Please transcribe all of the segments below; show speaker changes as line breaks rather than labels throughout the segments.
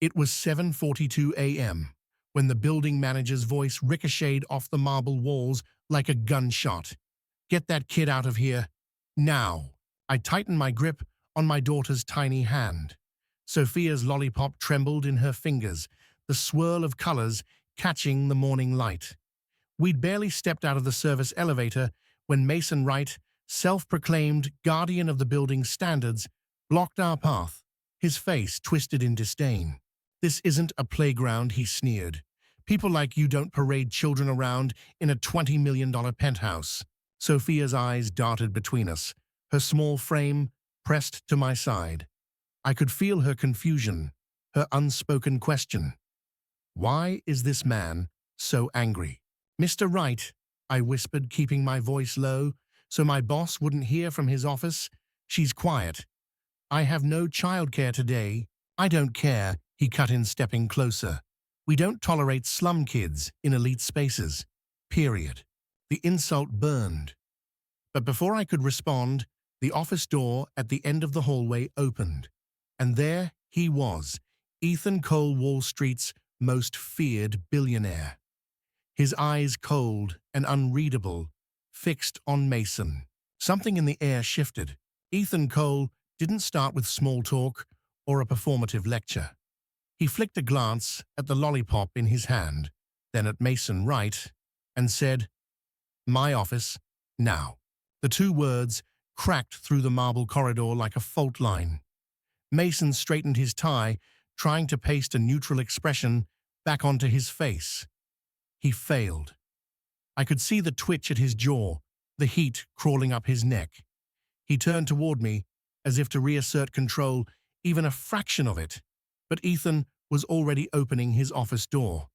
It was 7:42 a.m. when the building manager's voice ricocheted off the marble walls like a gunshot. "Get that kid out of here, now." I tightened my grip on my daughter's tiny hand. Sophia's lollipop trembled in her fingers, the swirl of colors catching the morning light. We'd barely stepped out of the service elevator when Mason Wright, self-proclaimed guardian of the building's standards, blocked our path, his face twisted in disdain. "This isn't a playground," he sneered. "People like you don't parade children around in a $20 million penthouse." Sophia's eyes darted between us, her small frame pressed to my side. I could feel her confusion, her unspoken question. Why is this man so angry? "Mr. Wright," I whispered, keeping my voice low so my boss wouldn't hear from his office. "She's quiet. I have no childcare today." "I don't care," he cut in, stepping closer. "We don't tolerate slum kids in elite spaces. Period." The insult burned. But before I could respond, the office door at the end of the hallway opened. And there he was, Ethan Cole, Wall Street's most feared billionaire. His eyes cold and unreadable, fixed on Mason. Something in the air shifted. Ethan Cole didn't start with small talk or a performative lecture. He flicked a glance at the lollipop in his hand, then at Mason Wright, and said, "My office, now." The two words cracked through the marble corridor like a fault line. Mason straightened his tie, trying to paste a neutral expression back onto his face. He failed. I could see the twitch at his jaw, the heat crawling up his neck. He turned toward me, as if to reassert control, even a fraction of it. But Ethan was already opening his office door.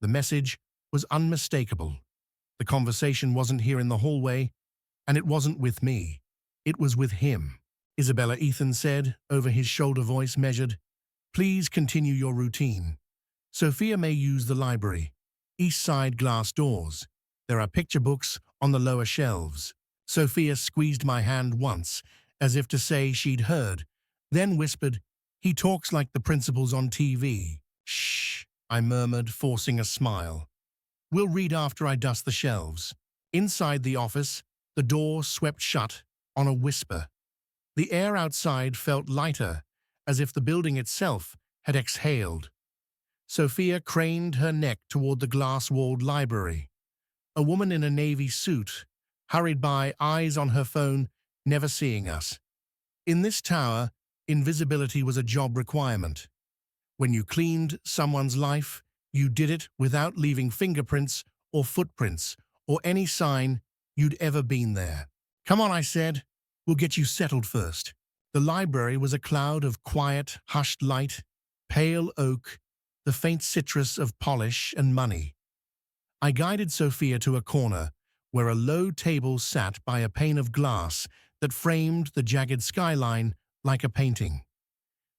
The message was unmistakable. The conversation wasn't here in the hallway, and it wasn't with me. It was with him. "Isabella," Ethan said, over his shoulder, voice measured, "please continue your routine. Sophia may use the library. East side glass doors. There are picture books on the lower shelves." Sophia squeezed my hand once, as if to say she'd heard, then whispered, "He talks like the principals on TV." "Shh," I murmured, forcing a smile. "We'll read after I dust the shelves." Inside the office, the door swept shut on a whisper. The air outside felt lighter, as if the building itself had exhaled. Sophia craned her neck toward the glass-walled library. A woman in a navy suit hurried by, eyes on her phone, never seeing us. In this tower, invisibility was a job requirement. When you cleaned someone's life, you did it without leaving fingerprints or footprints or any sign you'd ever been there. "Come on," I said. "We'll get you settled first." The library was a cloud of quiet, hushed light, pale oak, the faint citrus of polish and money. I guided Sophia to a corner where a low table sat by a pane of glass that framed the jagged skyline like a painting.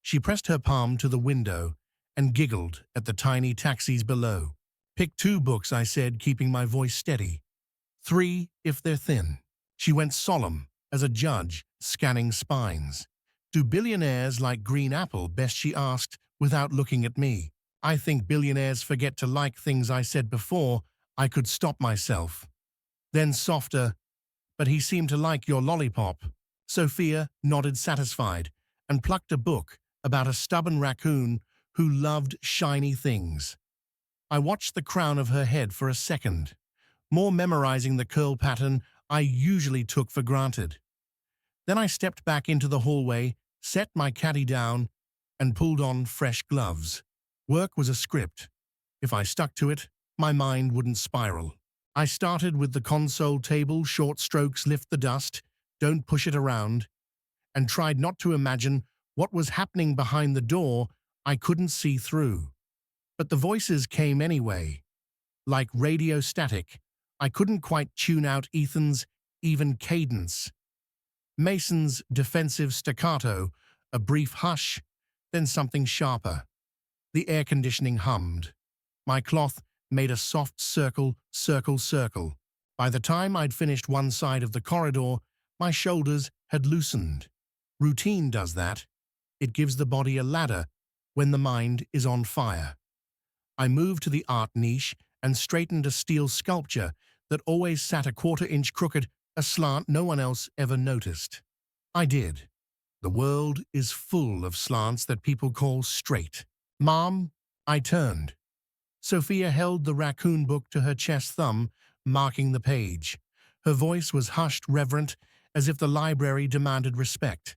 She pressed her palm to the window and giggled at the tiny taxis below. "Pick 2 books," I said, keeping my voice steady. "3 if they're thin." She went solemn as a judge scanning spines. "Do billionaires like green apple best?" she asked without looking at me. "I think billionaires forget to like things," I said before I could stop myself. Then softer, "But he seemed to like your lollipop." Sophia nodded satisfied and plucked a book about a stubborn raccoon who loved shiny things. I watched the crown of her head for a second, more memorizing the curl pattern I usually took for granted. Then I stepped back into the hallway, set my caddy down, and pulled on fresh gloves. Work was a script. If I stuck to it, my mind wouldn't spiral. I started with the console table, short strokes, lift the dust, don't push it around, and tried not to imagine what was happening behind the door I couldn't see through. But the voices came anyway. Like radio static, I couldn't quite tune out Ethan's even cadence. Mason's defensive staccato, a brief hush, then something sharper. The air conditioning hummed. My cloth made a soft circle, circle, circle. By the time I'd finished one side of the corridor, my shoulders had loosened. Routine does that. It gives the body a ladder when the mind is on fire. I moved to the art niche and straightened a steel sculpture that always sat a quarter-inch crooked, a slant no one else ever noticed. I did. The world is full of slants that people call straight. Mom, I turned. Sophia held the raccoon book to her chest thumb, marking the page. Her voice was hushed, reverent, as if the library demanded respect.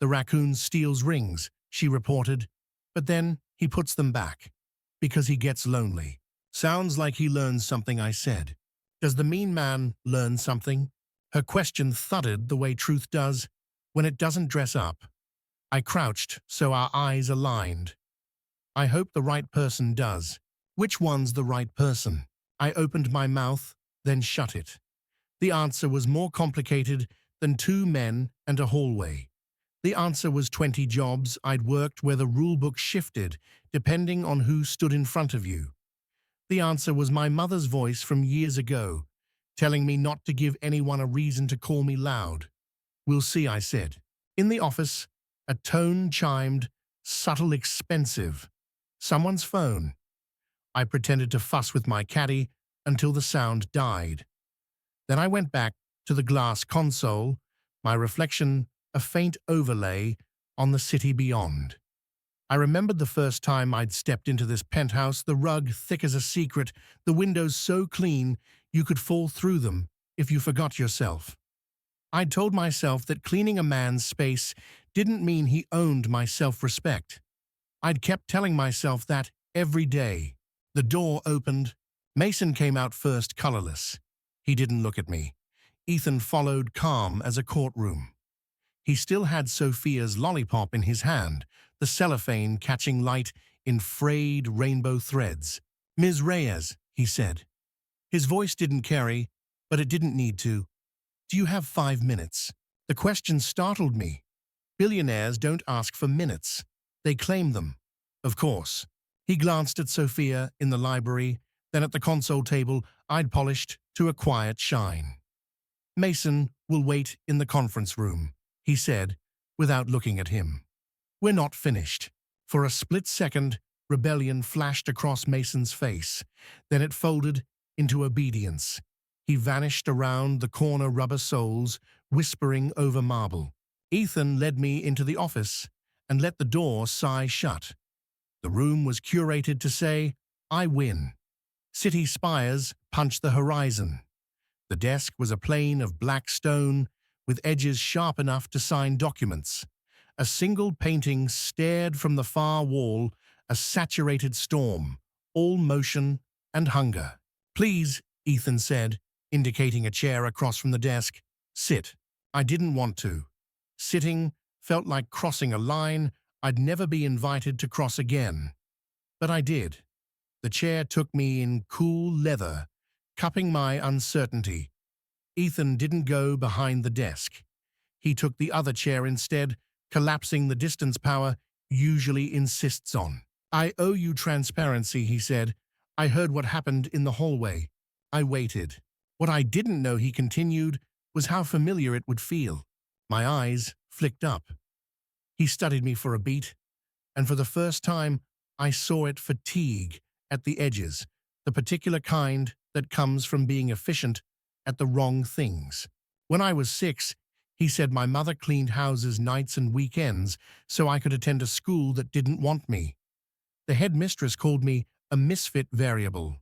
The raccoon steals rings, she reported, but then he puts them back, because he gets lonely. Sounds like he learns something, I said. Does the mean man learn something? Her question thudded the way truth does when it doesn't dress up. I crouched so our eyes aligned. I hope the right person does. Which one's the right person? I opened my mouth, then shut it. The answer was more complicated than two men and a hallway. The answer was 20 jobs I'd worked where the rulebook shifted depending on who stood in front of you. The answer was my mother's voice from years ago, telling me not to give anyone a reason to call me loud. We'll see, I said. In the office, a tone chimed, subtle, expensive. Someone's phone. I pretended to fuss with my caddy until the sound died. Then I went back to the glass console, my reflection a faint overlay on the city beyond. I remembered the first time I'd stepped into this penthouse, the rug thick as a secret, the windows so clean you could fall through them if you forgot yourself. I'd told myself that cleaning a man's space didn't mean he owned my self-respect. I'd kept telling myself that every day. The door opened. Mason came out first, colorless. He didn't look at me. Ethan followed, calm as a courtroom. He still had Sophia's lollipop in his hand, the cellophane catching light in frayed rainbow threads. "Ms. Reyes," he said. His voice didn't carry, but it didn't need to. "Do you have 5 minutes?" The question startled me. Billionaires don't ask for minutes. They claim them. Of course. He glanced at Sophia in the library, then at the console table I'd polished to a quiet shine. "Mason will wait in the conference room," he said, without looking at him. "We're not finished." For a split second, rebellion flashed across Mason's face. Then it folded into obedience. He vanished around the corner rubber soles, whispering over marble. Ethan led me into the office and let the door sigh shut. The room was curated to say, "I win." City spires punched the horizon. The desk was a plane of black stone with edges sharp enough to sign documents. A single painting stared from the far wall, a saturated storm, all motion and hunger. "Please," Ethan said, indicating a chair across from the desk. "Sit." I didn't want to. Sitting felt like crossing a line I'd never be invited to cross again. But I did. The chair took me in cool leather, cupping my uncertainty. Ethan didn't go behind the desk. He took the other chair instead, collapsing the distance power usually insists on. "I owe you transparency," he said. "I heard what happened in the hallway." I waited. What I didn't know, he continued, was how familiar it would feel. My eyes flicked up. He studied me for a beat, and for the first time, I saw it: fatigue at the edges, the particular kind that comes from being efficient at the wrong things. When I was 6, he said my mother cleaned houses nights and weekends so I could attend a school that didn't want me. The headmistress called me a misfit variable.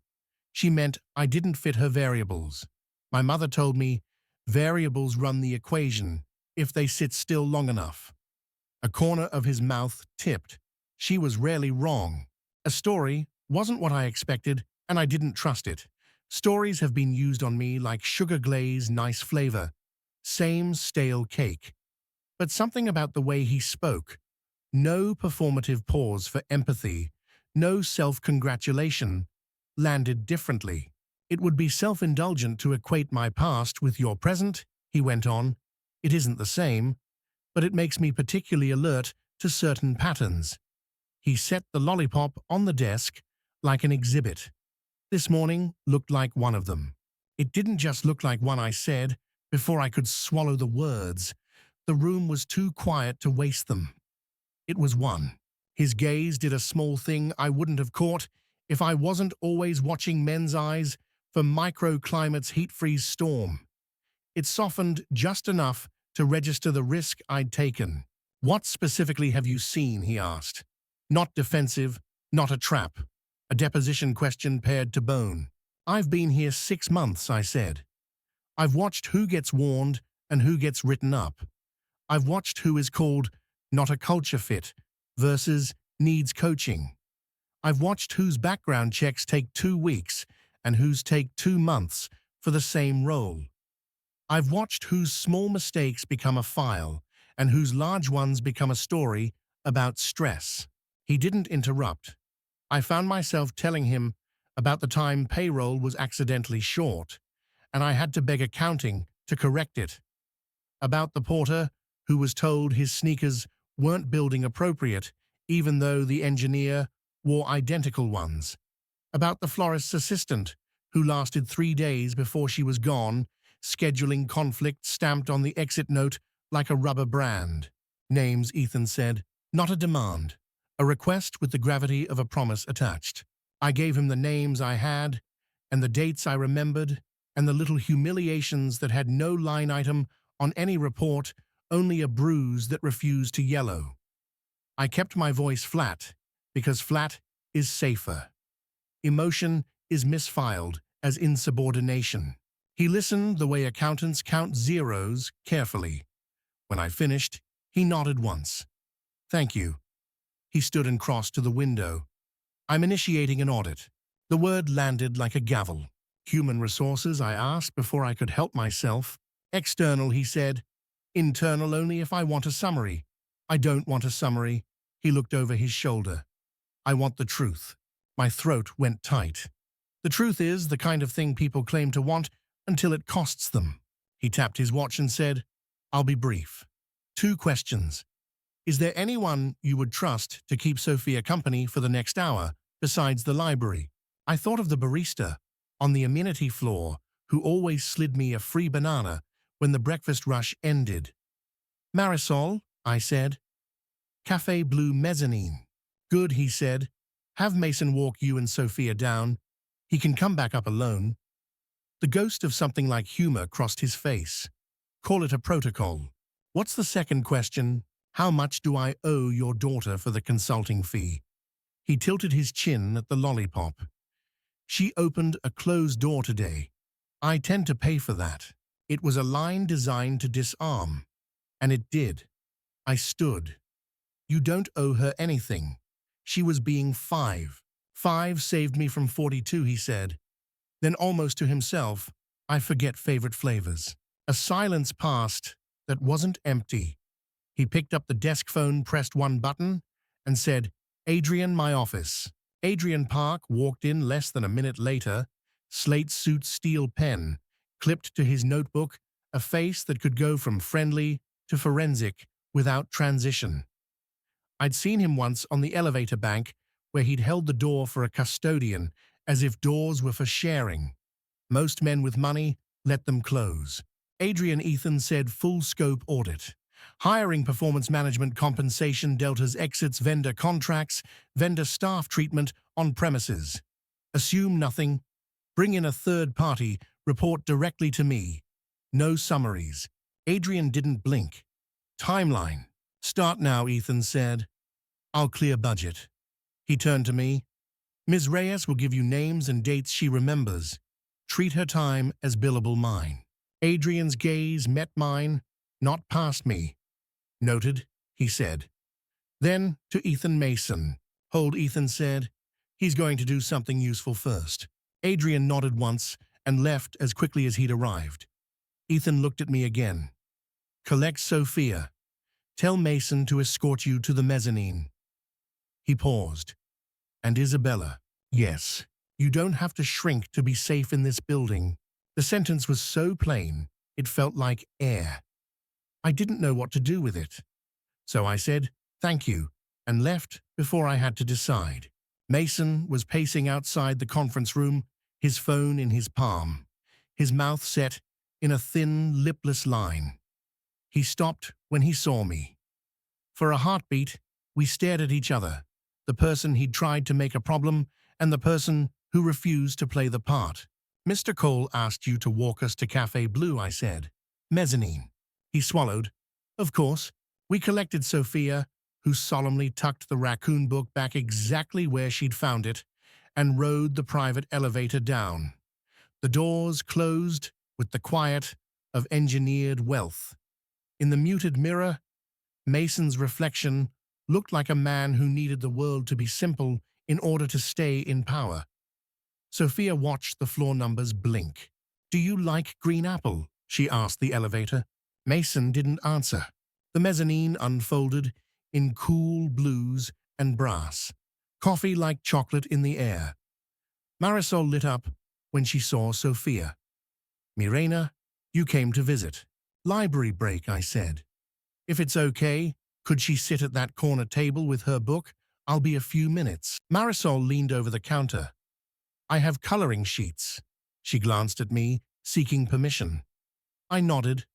She meant I didn't fit her variables. My mother told me variables run the equation if they sit still long enough. A corner of his mouth tipped. She was rarely wrong. A story wasn't what I expected, and I didn't trust it. Stories have been used on me like sugar glaze, nice flavor. Same stale cake. But something about the way he spoke. No performative pause for empathy, no self-congratulation, landed differently. "It would be self-indulgent to equate my past with your present," he went on. "It isn't the same, but it makes me particularly alert to certain patterns." He set the lollipop on the desk like an exhibit. This morning looked like one of them. It didn't just look like one, I said, before I could swallow the words. The room was too quiet to waste them. It was one. His gaze did a small thing I wouldn't have caught if I wasn't always watching men's eyes for microclimate's heat-freeze storm. It softened just enough to register the risk I'd taken. "What specifically have you seen?" he asked. Not defensive, not a trap. A deposition question pared to bone. "I've been here 6 months," I said. "I've watched who gets warned and who gets written up. I've watched who is called not a culture fit versus needs coaching. I've watched whose background checks take 2 weeks and whose take 2 months for the same role. I've watched whose small mistakes become a file and whose large ones become a story about stress." He didn't interrupt. I found myself telling him about the time payroll was accidentally short, and I had to beg accounting to correct it. About the porter who was told his sneakers weren't building appropriate, even though the engineer wore identical ones. About the florist's assistant who lasted 3 days before she was gone, scheduling conflict stamped on the exit note like a rubber brand. "Names," Ethan said, "not a demand. A request with the gravity of a promise attached." I gave him the names I had, and the dates I remembered, and the little humiliations that had no line item on any report, only a bruise that refused to yellow. I kept my voice flat, because flat is safer. Emotion is misfiled as insubordination. He listened the way accountants count zeros carefully. When I finished, he nodded once. "Thank you." He stood and crossed to the window. "I'm initiating an audit." The word landed like a gavel. "Human resources?" I asked before I could help myself. "External," he said. "Internal only if I want a summary." "I don't want a summary." He looked over his shoulder. "I want the truth." My throat went tight. "The truth is the kind of thing people claim to want until it costs them." He tapped his watch and said, "I'll be brief. 2 questions. Is there anyone you would trust to keep Sophia company for the next hour, besides the library?" I thought of the barista on the amenity floor who always slid me a free banana when the breakfast rush ended. "Marisol," I said. "Café Blue Mezzanine." "Good," he said. "Have Mason walk you and Sophia down. He can come back up alone." The ghost of something like humor crossed his face. "Call it a protocol." "What's the second question?" "How much do I owe your daughter for the consulting fee?" He tilted his chin at the Lollipop. "She opened a closed door today. I tend to pay for that." It was a line designed to disarm, and it did. I stood. "You don't owe her anything. She was being 5. 5 saved me from 42, he said. Then almost to himself, "I forget favorite flavors." A silence passed that wasn't empty. He picked up the desk phone, pressed one button, and said, "Adrian, my office." Adrian Park walked in less than a minute later, slate suit steel pen, clipped to his notebook, a face that could go from friendly to forensic without transition. I'd seen him once on the elevator bank where he'd held the door for a custodian as if doors were for sharing. Most men with money let them close. Adrian Ethan said full scope audit. Hiring, performance management, compensation, deltas, exits, vendor contracts, vendor staff treatment on premises. Assume nothing. Bring in a third party. Report directly to me. No summaries. Adrian didn't blink. Timeline. "Start now," Ethan said. "I'll clear budget." He turned to me. "Ms. Reyes will give you names and dates she remembers. Treat her time as billable mine." Adrian's gaze met mine, not past me. "Noted," he said. Then to Ethan Mason. "Hold," Ethan said. "He's going to do something useful first." Adrian nodded once and left as quickly as he'd arrived. Ethan looked at me again. "Collect Sophia. Tell Mason to escort you to the mezzanine." He paused. "And Isabella." "Yes. You don't have to shrink to be safe in this building." The sentence was so plain, it felt like air. I didn't know what to do with it. So I said, "Thank you," and left before I had to decide. Mason was pacing outside the conference room, his phone in his palm, his mouth set in a thin, lipless line. He stopped when he saw me. For a heartbeat, We stared at each other, the person he'd tried to make a problem and the person who refused to play the part. Mr. Cole asked you to walk us to Café Blue, I said. Mezzanine. He swallowed. Of course. We collected Sophia, who solemnly tucked the raccoon book back exactly where she'd found it, and rode the private elevator down. The doors closed with the quiet of engineered wealth. In the muted mirror, Mason's reflection looked like a man who needed the world to be simple in order to stay in power. Sophia watched the floor numbers blink. "Do you like green apple?" she asked the elevator. Mason didn't answer. The mezzanine unfolded in cool blues and brass, coffee like chocolate in the air. Marisol lit up when she saw Sophia. "Mirena, you came to visit." "Library break," I said. "If it's okay, could she sit at that corner table with her book? I'll be a few minutes." Marisol leaned over the counter. "I have coloring sheets." She glanced at me, seeking permission. I nodded.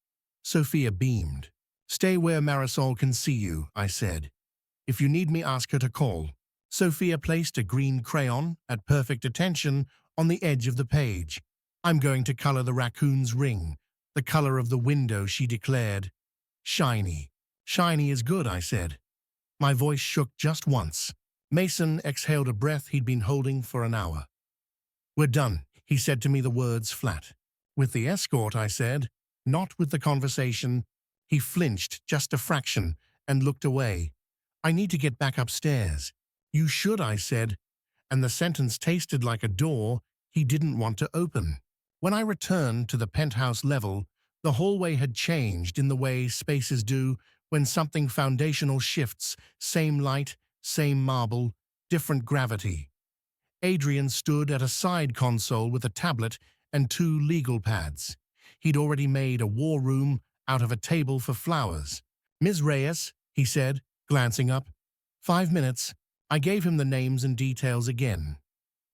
Sophia beamed. "Stay where Marisol can see you," I said. "If you need me, ask her to call." Sophia placed a green crayon at perfect attention on the edge of the page. "I'm going to color the raccoon's ring, the color of the window," she declared. "Shiny." "Shiny is good," I said. My voice shook just once. Mason exhaled a breath he'd been holding for an hour. "We're done," he said to me, the words flat. "With the escort," I said, "not with the conversation." He flinched just a fraction and looked away. "I need to get back upstairs." "You should," I said, and the sentence tasted like a door he didn't want to open. When I returned to the penthouse level, the hallway had changed in the way spaces do when something foundational shifts. Same light, same marble, different gravity. Adrian stood at a side console with a tablet and 2 legal pads. He'd already made a war room out of a table for flowers. "Ms. Reyes," he said, glancing up. 5 minutes. I gave him the names and details again,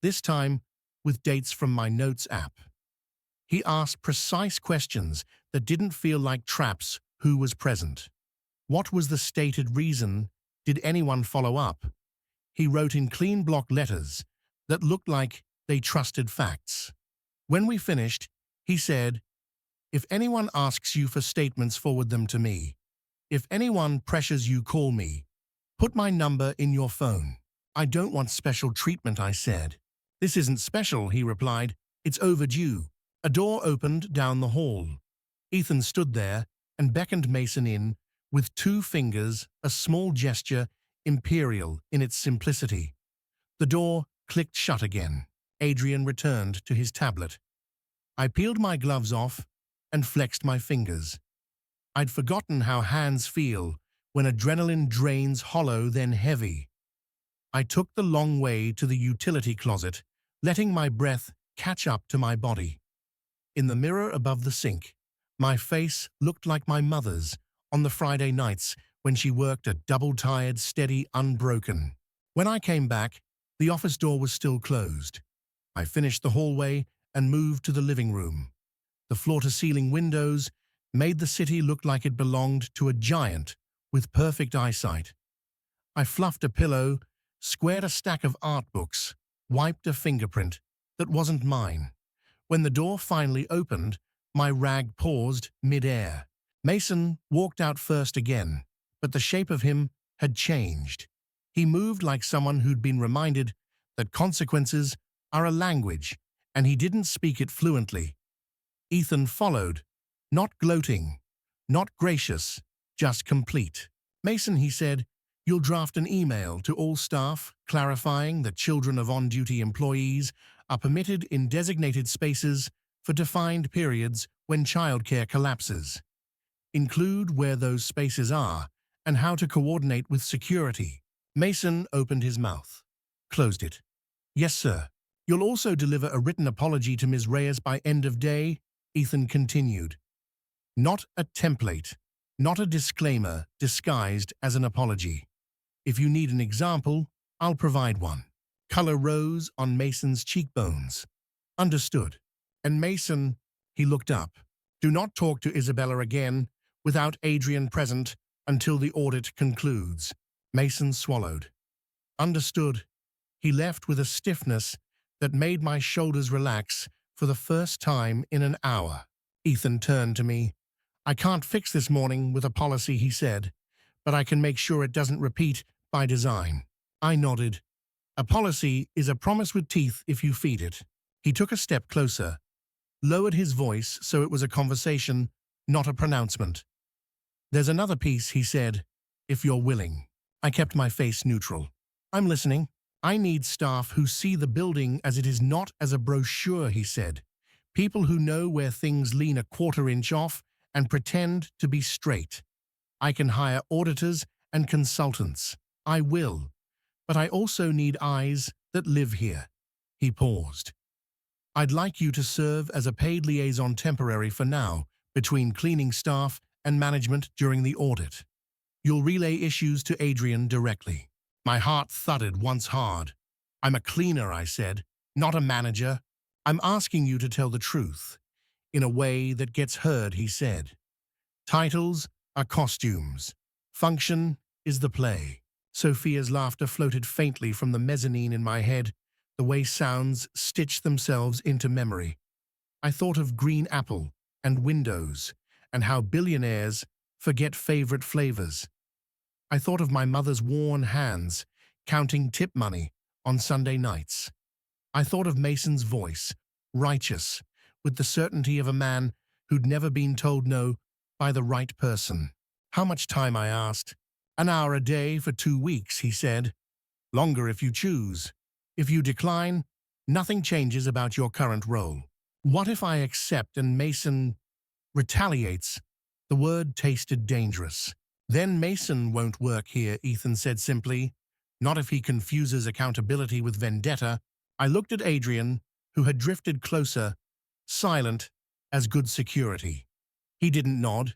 this time with dates from my notes app. He asked precise questions that didn't feel like traps. Who was present? What was the stated reason? Did anyone follow up? He wrote in clean block letters that looked like they trusted facts. When we finished, he said, "If anyone asks you for statements, forward them to me. If anyone pressures you, call me. Put my number in your phone." "I don't want special treatment," I said. "This isn't special," he replied. "It's overdue." A door opened down the hall. Ethan stood there and beckoned Mason in with 2 fingers, a small gesture, imperial in its simplicity. The door clicked shut again. Adrian returned to his tablet. I peeled my gloves off and flexed my fingers. I'd forgotten how hands feel when adrenaline drains hollow then heavy. I took the long way to the utility closet, letting my breath catch up to my body. In the mirror above the sink, my face looked like my mother's on the Friday nights when she worked a double-tired, steady, unbroken. When I came back, the office door was still closed. I finished the hallway and moved to the living room. The floor-to-ceiling windows made the city look like it belonged to a giant with perfect eyesight. I fluffed a pillow, squared a stack of art books, wiped a fingerprint that wasn't mine. When the door finally opened, my rag paused mid-air. Mason walked out first again, but the shape of him had changed. He moved like someone who'd been reminded that consequences are a language, and he didn't speak it fluently. Ethan followed, not gloating, not gracious, just complete. "Mason," he said, "you'll draft an email to all staff clarifying that children of on-duty employees are permitted in designated spaces for defined periods when childcare collapses. Include where those spaces are and how to coordinate with security." Mason opened his mouth, closed it. "Yes, sir. You'll also deliver a written apology to Ms. Reyes by end of day," Ethan continued. "Not a template, not a disclaimer disguised as an apology. If you need an example, I'll provide one." Color rose on Mason's cheekbones. "Understood." "And Mason," he looked up, "do not talk to Isabella again without Adrian present until the audit concludes. Mason swallowed. Understood. He left with a stiffness that made my shoulders relax for the first time in an hour. Ethan turned to me. I can't fix this morning with a policy, he said, but I can make sure it doesn't repeat by design. I nodded. A policy is a promise with teeth if you feed it. He took a step closer, lowered his voice so it was a conversation, not a pronouncement. There's another piece, he said, if you're willing. I kept my face neutral. I'm listening. I need staff who see the building as it is, not as a brochure, he said. People who know where things lean a quarter inch off and pretend to be straight. I can hire auditors and consultants. I will. But I also need eyes that live here. He paused. I'd like you to serve as a paid liaison temporary for now, between cleaning staff and management during the audit. You'll relay issues to Adrian directly. My heart thudded once hard. I'm a cleaner, I said, not a manager. I'm asking you to tell the truth. In a way that gets heard, he said. Titles are costumes. Function is the play. Sophia's laughter floated faintly from the mezzanine in my head, the way sounds stitched themselves into memory. I thought of green apple and windows, and how billionaires forget favorite flavors. I thought of my mother's worn hands counting tip money on Sunday nights. I thought of Mason's voice, righteous, with the certainty of a man who'd never been told no by the right person. How much time, I asked. An hour a day for 2 weeks, he said. Longer if you choose. If you decline, nothing changes about your current role. What if I accept and Mason retaliates? The word tasted dangerous. Then Mason won't work here, Ethan said simply. Not if he confuses accountability with vendetta. I looked at Adrian, who had drifted closer, silent as good security. He didn't nod.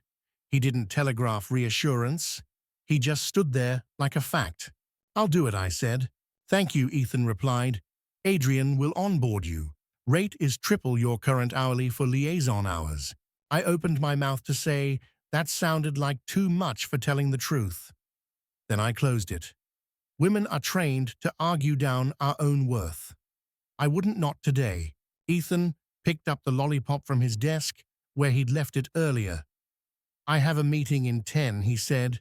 He didn't telegraph reassurance. He just stood there like a fact. I'll do it, I said. Thank you, Ethan replied. Adrian will onboard you. Rate is triple your current hourly for liaison hours. I opened my mouth to say that sounded like too much for telling the truth. Then I closed it. Women are trained to argue down our own worth. I wouldn't not today. Ethan picked up the lollipop from his desk where he'd left it earlier. I have a meeting in 10, he said.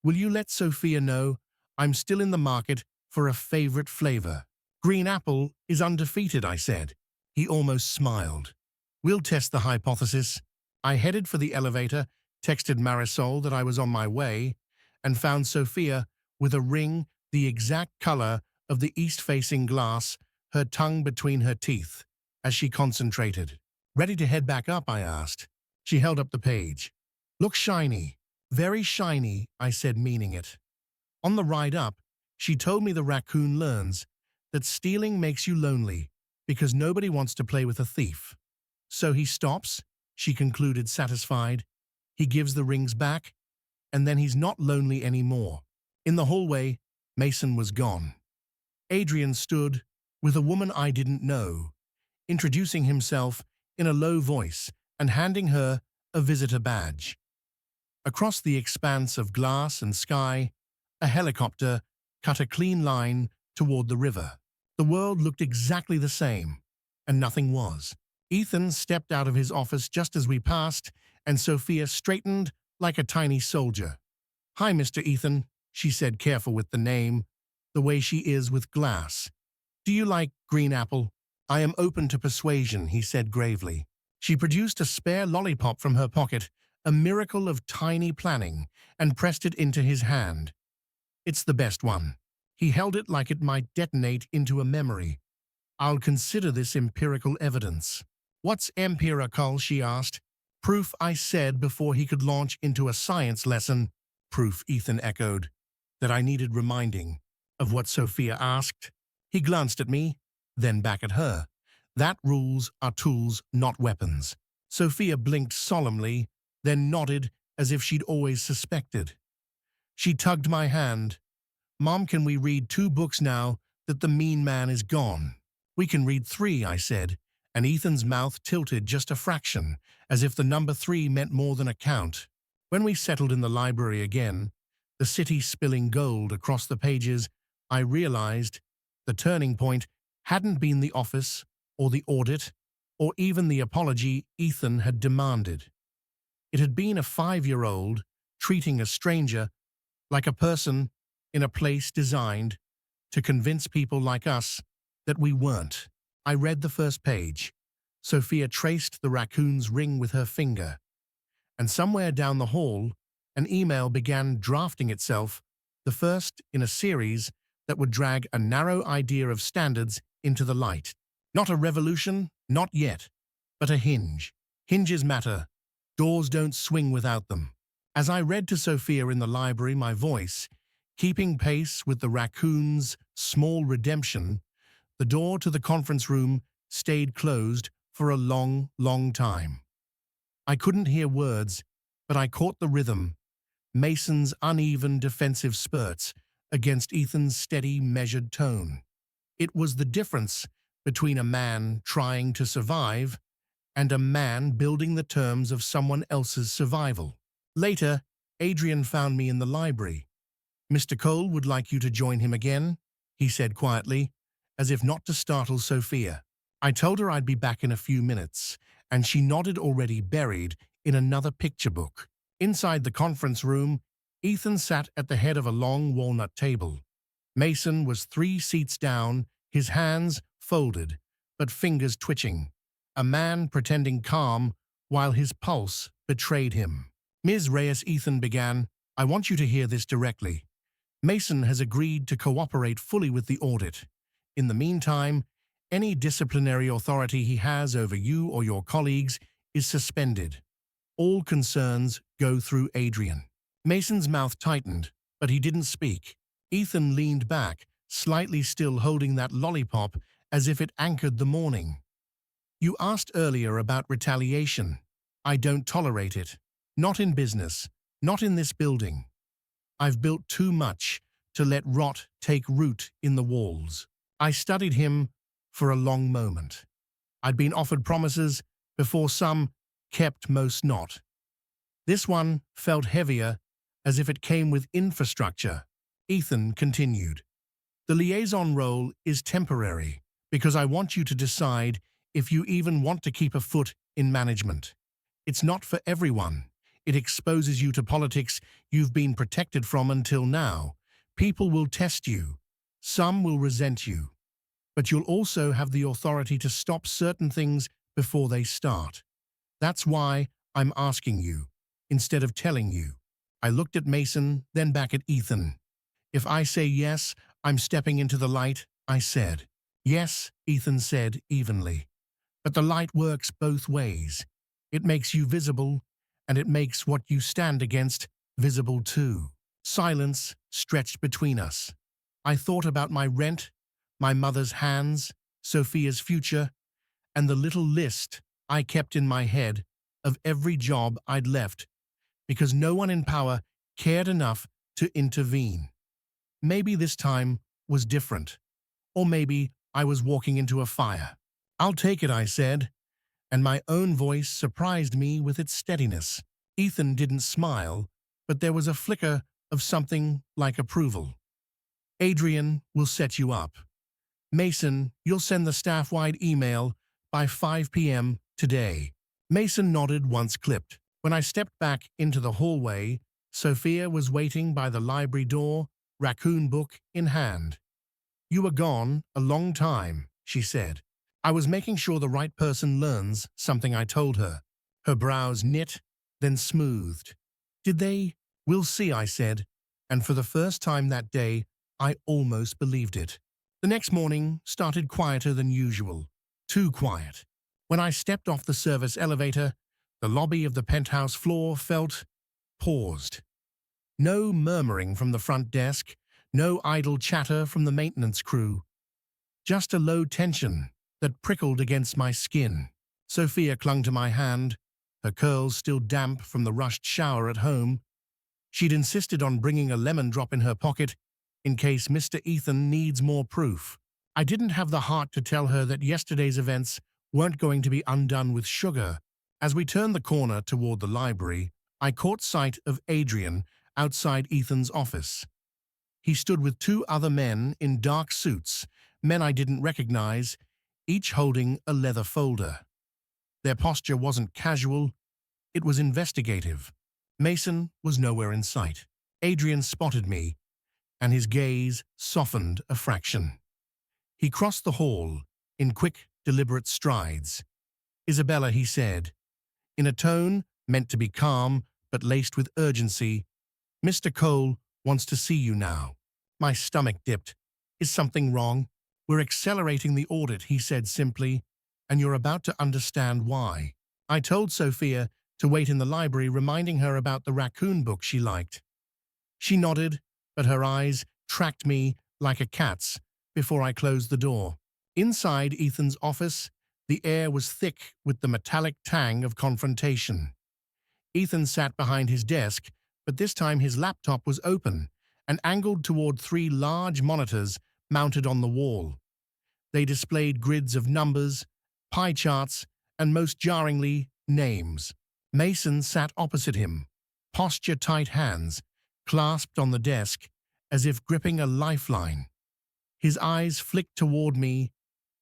Will you let Sophia know I'm still in the market for a favorite flavor? Green apple is undefeated, I said. He almost smiled. We'll test the hypothesis. I headed for the elevator, texted Marisol that I was on my way, and found Sophia with a ring the exact color of the east-facing glass, her tongue between her teeth, as she concentrated. Ready to head back up, I asked. She held up the page. Look shiny. Very shiny, I said, meaning it. On the ride up, she told me the raccoon learns that stealing makes you lonely because nobody wants to play with a thief. So he stops, she concluded, satisfied. He gives the rings back, and then he's not lonely anymore. In the hallway, Mason was gone. Adrian stood with a woman I didn't know, introducing himself in a low voice and handing her a visitor badge. Across the expanse of glass and sky, a helicopter cut a clean line toward the river. The world looked exactly the same, and nothing was. Ethan stepped out of his office just as we passed, and Sophia straightened like a tiny soldier. Hi, Mr. Ethan, she said, careful with the name, the way she is with glass. Do you like green apple? I am open to persuasion, he said gravely. She produced a spare lollipop from her pocket, a miracle of tiny planning, and pressed it into his hand. It's the best one. He held it like it might detonate into a memory. I'll consider this empirical evidence. What's empirical, she asked. Proof, I said before he could launch into a science lesson. Proof, Ethan echoed. That I needed reminding of what Sophia asked. He glanced at me, then back at her. That rules are tools, not weapons. Sophia blinked solemnly, then nodded as if she'd always suspected. She tugged my hand. Mom, can we read 2 books now that the mean man is gone? We can read 3, I said, and Ethan's mouth tilted just a fraction, as if the number 3 meant more than a count. When we settled in the library again, the city spilling gold across the pages, I realized the turning point hadn't been the office or the audit or even the apology Ethan had demanded. It had been a 5-year-old treating a stranger like a person in a place designed to convince people like us that we weren't. I read the first page. Sophia traced the raccoon's ring with her finger, and somewhere down the hall, an email began drafting itself, the first in a series that would drag a narrow idea of standards into the light. Not a revolution, not yet, but a hinge. Hinges matter. Doors don't swing without them. As I read to Sophia in the library, my voice, keeping pace with the raccoon's small redemption, the door to the conference room stayed closed for a long, long time. I couldn't hear words, but I caught the rhythm, Mason's uneven defensive spurts against Ethan's steady, measured tone. It was the difference between a man trying to survive and a man building the terms of someone else's survival. Later, Adrian found me in the library. "Mr. Cole would like you to join him again," he said quietly, as if not to startle Sophia. I told her I'd be back in a few minutes, and she nodded, already buried in another picture book. Inside the conference room, Ethan sat at the head of a long walnut table. Mason was 3 seats down, his hands folded, but fingers twitching, a man pretending calm while his pulse betrayed him. "Ms. Reyes," Ethan began, "I want you to hear this directly. Mason has agreed to cooperate fully with the audit. In the meantime, any disciplinary authority he has over you or your colleagues is suspended. All concerns go through Adrian." Mason's mouth tightened, but he didn't speak. Ethan leaned back, slightly still holding that lollipop as if it anchored the morning. "You asked earlier about retaliation. I don't tolerate it. Not in business, not in this building. I've built too much to let rot take root in the walls." I studied him for a long moment. I'd been offered promises before, some kept, most not. This one felt heavier, as if it came with infrastructure. Ethan continued, "The liaison role is temporary because I want you to decide if you even want to keep a foot in management. It's not for everyone. It exposes you to politics you've been protected from until now. People will test you. Some will resent you. But you'll also have the authority to stop certain things before they start. That's why I'm asking you, instead of telling you." I looked at Mason, then back at Ethan. "If I say yes, I'm stepping into the light," I said. "Yes," Ethan said evenly. "But the light works both ways. It makes you visible, and it makes what you stand against visible too." Silence stretched between us. I thought about my rent, my mother's hands, Sophia's future, and the little list I kept in my head of every job I'd left because no one in power cared enough to intervene. Maybe this time was different, or maybe I was walking into a fire. "I'll take it," I said, and my own voice surprised me with its steadiness. Ethan didn't smile, but there was a flicker of something like approval. "Adrian will set you up. Mason, you'll send the staff-wide email by 5 p.m. today." Mason nodded once clipped. When I stepped back into the hallway, Sophia was waiting by the library door, raccoon book in hand. "You were gone a long time," she said. "I was making sure the right person learns something," I told her. Her brows knit, then smoothed. "Did they?" "We'll see," I said, and for the first time that day, I almost believed it. The next morning started quieter than usual. Too quiet. When I stepped off the service elevator, the lobby of the penthouse floor felt paused. No murmuring from the front desk, no idle chatter from the maintenance crew. Just a low tension that prickled against my skin. Sophia clung to my hand, her curls still damp from the rushed shower at home. She'd insisted on bringing a lemon drop in her pocket in case Mr. Ethan needs more proof. I didn't have the heart to tell her that yesterday's events weren't going to be undone with sugar. As we turned the corner toward the library, I caught sight of Adrian outside Ethan's office. He stood with two other men in dark suits, men I didn't recognize, each holding a leather folder. Their posture wasn't casual, it was investigative. Mason was nowhere in sight. Adrian spotted me, and his gaze softened a fraction. He crossed the hall in quick, deliberate strides. "Isabella," he said, in a tone meant to be calm but laced with urgency, "Mr. Cole wants to see you now." My stomach dipped. "Is something wrong?" "We're accelerating the audit," he said simply, "and you're about to understand why." I told Sophia to wait in the library, reminding her about the raccoon book she liked. She nodded, but her eyes tracked me like a cat's before I closed the door. Inside Ethan's office, the air was thick with the metallic tang of confrontation. Ethan sat behind his desk, but this time his laptop was open and angled toward three large monitors mounted on the wall. They displayed grids of numbers, pie charts, and most jarringly, names. Mason sat opposite him, posture-tight hands clasped on the desk as if gripping a lifeline. His eyes flicked toward me,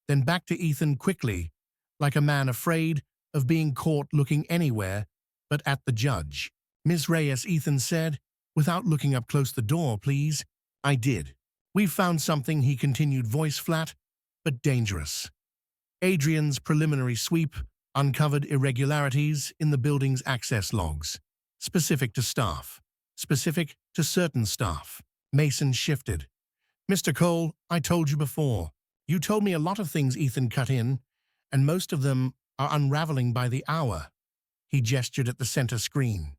then back to Ethan quickly, like a man afraid of being caught looking anywhere but at the judge. "Ms. Reyes," Ethan said, "without looking up close the door, please." I did. "We've found something," he continued, voice flat, but dangerous. Adrian's preliminary sweep uncovered irregularities in the building's access logs, specific to staff, specific to certain staff. Mason shifted. "Mr. Cole, I told you before." "You told me a lot of things," Ethan cut in, "and most of them are unraveling by the hour." He gestured at the center screen.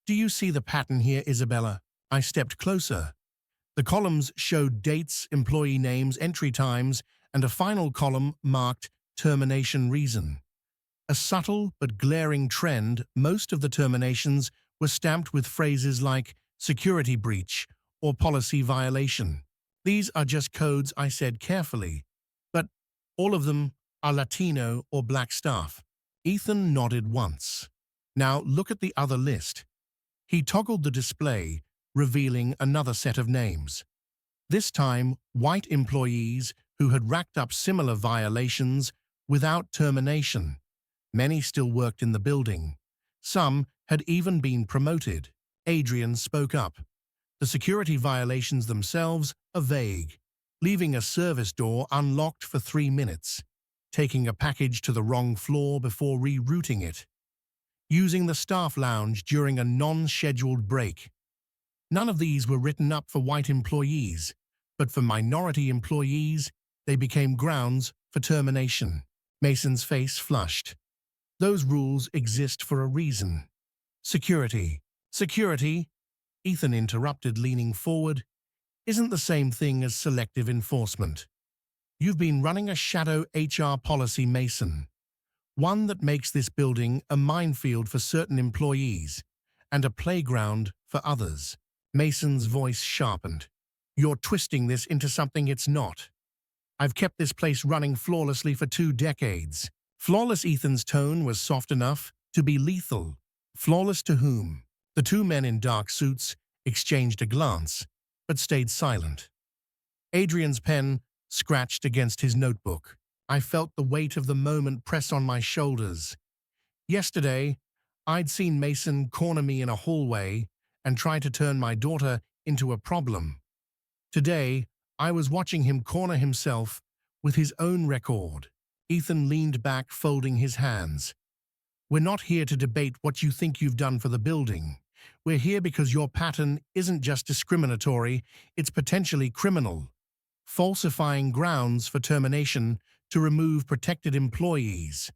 "Do you see the pattern here, Isabella?" I stepped closer. The columns showed dates, employee names, entry times, and a final column marked termination reason. A subtle but glaring trend, most of the terminations were stamped with phrases like security breach or policy violation. "These are just codes," I said carefully, "but all of them are Latino or Black staff." Ethan nodded once. "Now look at the other list." He toggled the display, revealing another set of names. This time, white employees who had racked up similar violations without termination. Many still worked in the building. Some had even been promoted. Adrian spoke up. "The security violations themselves are vague. Leaving a service door unlocked for 3 minutes. Taking a package to the wrong floor before rerouting it. Using the staff lounge during a non-scheduled break. None of these were written up for white employees, but for minority employees, they became grounds for termination." Mason's face flushed. "Those rules exist for a reason." "Security." "Security," Ethan interrupted, leaning forward, "isn't the same thing as selective enforcement. You've been running a shadow HR policy, Mason. One that makes this building a minefield for certain employees and a playground for others." Mason's voice sharpened. "You're twisting this into something it's not. I've kept this place running flawlessly for 2 decades. Flawless." Ethan's tone was soft enough to be lethal. "Flawless to whom?" The two men in dark suits exchanged a glance, but stayed silent. Adrian's pen scratched against his notebook. I felt the weight of the moment press on my shoulders. Yesterday, I'd seen Mason corner me in a hallway and try to turn my daughter into a problem. Today, I was watching him corner himself with his own record. Ethan leaned back, folding his hands. "We're not here to debate what you think you've done for the building. We're here because your pattern isn't just discriminatory, it's potentially criminal. Falsifying grounds for termination to remove protected employees.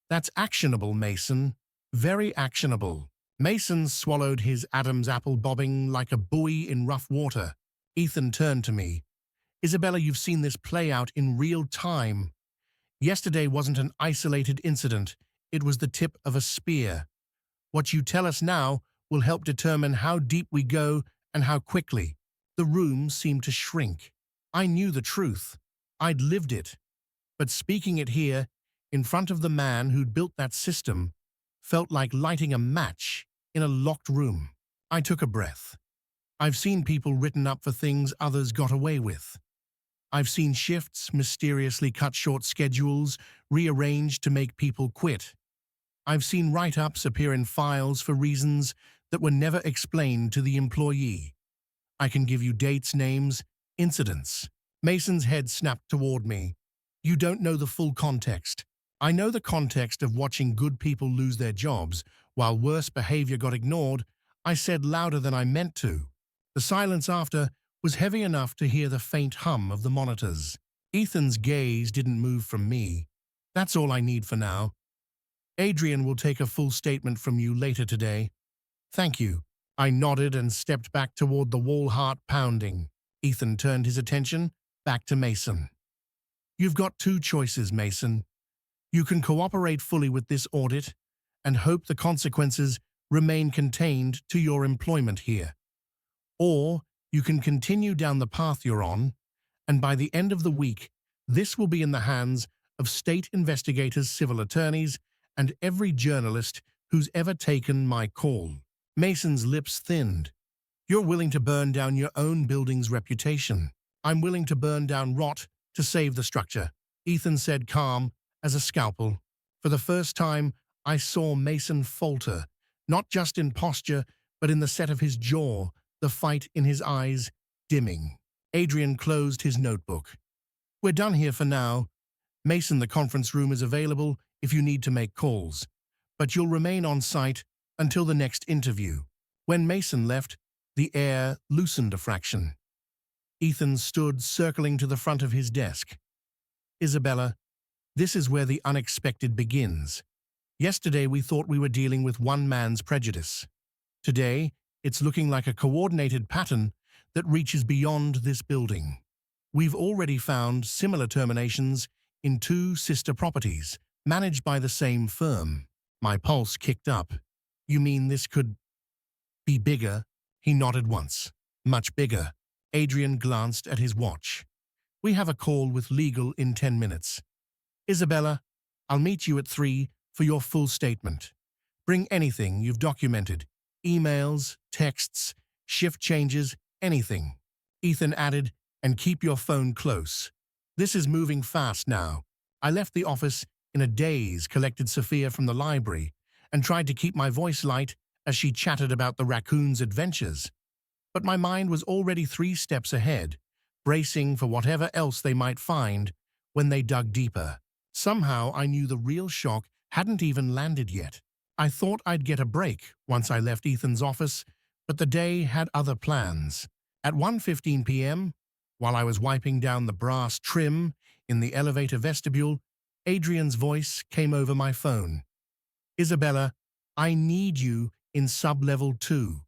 That's actionable, Mason. Very actionable." Mason swallowed his Adam's apple, bobbing like a buoy in rough water. Ethan turned to me. "Isabella, you've seen this play out in real time. Yesterday wasn't an isolated incident. It was the tip of a spear. What you tell us now will help determine how deep we go and how quickly." The room seemed to shrink. I knew the truth. I'd lived it. But speaking it here, in front of the man who'd built that system, felt like lighting a match in a locked room. I took a breath. I've seen people written up for things others got away with. I've seen shifts mysteriously cut short, schedules rearranged to make people quit. I've seen write-ups appear in files for reasons that were never explained to the employee. I can give you dates, names, incidents. Mason's head snapped toward me. You don't know the full context. I know the context of watching good people lose their jobs while worse behavior got ignored. I said louder than I meant to. The silence after was heavy enough to hear the faint hum of the monitors. Ethan's gaze didn't move from me. That's all I need for now. Adrian will take a full statement from you later today. Thank you. I nodded and stepped back toward the wall, heart pounding. Ethan turned his attention back to Mason. You've got two choices, Mason. You can cooperate fully with this audit and hope the consequences remain contained to your employment here. Or you can continue down the path you're on, and by the end of the week, this will be in the hands of state investigators, civil attorneys, and every journalist who's ever taken my call. Mason's lips thinned. You're willing to burn down your own building's reputation. I'm willing to burn down rot to save the structure, Ethan said, calm as a scalpel. For the first time, I saw Mason falter, not just in posture, but in the set of his jaw, the fight in his eyes dimming. Adrian closed his notebook. We're done here for now. Mason, the conference room is available if you need to make calls, but you'll remain on site until the next interview. When Mason left, the air loosened a fraction. Ethan stood circling to the front of his desk. Isabella, this is where the unexpected begins. Yesterday we thought we were dealing with one man's prejudice. Today, it's looking like a coordinated pattern that reaches beyond this building. We've already found similar terminations in two sister properties, managed by the same firm. My pulse kicked up. You mean this could be bigger? He nodded once. Much bigger. Adrian glanced at his watch. We have a call with legal in 10 minutes. Isabella, I'll meet you at 3 for your full statement. Bring anything you've documented. Emails, texts, shift changes, anything. Ethan added, and keep your phone close. This is moving fast now. I left the office in a daze, collected Sophia from the library, and tried to keep my voice light as she chatted about the raccoon's adventures. But my mind was already 3 steps ahead, bracing for whatever else they might find when they dug deeper. Somehow I knew the real shock hadn't even landed yet. I thought I'd get a break once I left Ethan's office, but the day had other plans. At 1:15 p.m., while I was wiping down the brass trim in the elevator vestibule, Adrian's voice came over my phone. Isabella, I need you in Sub-Level 2.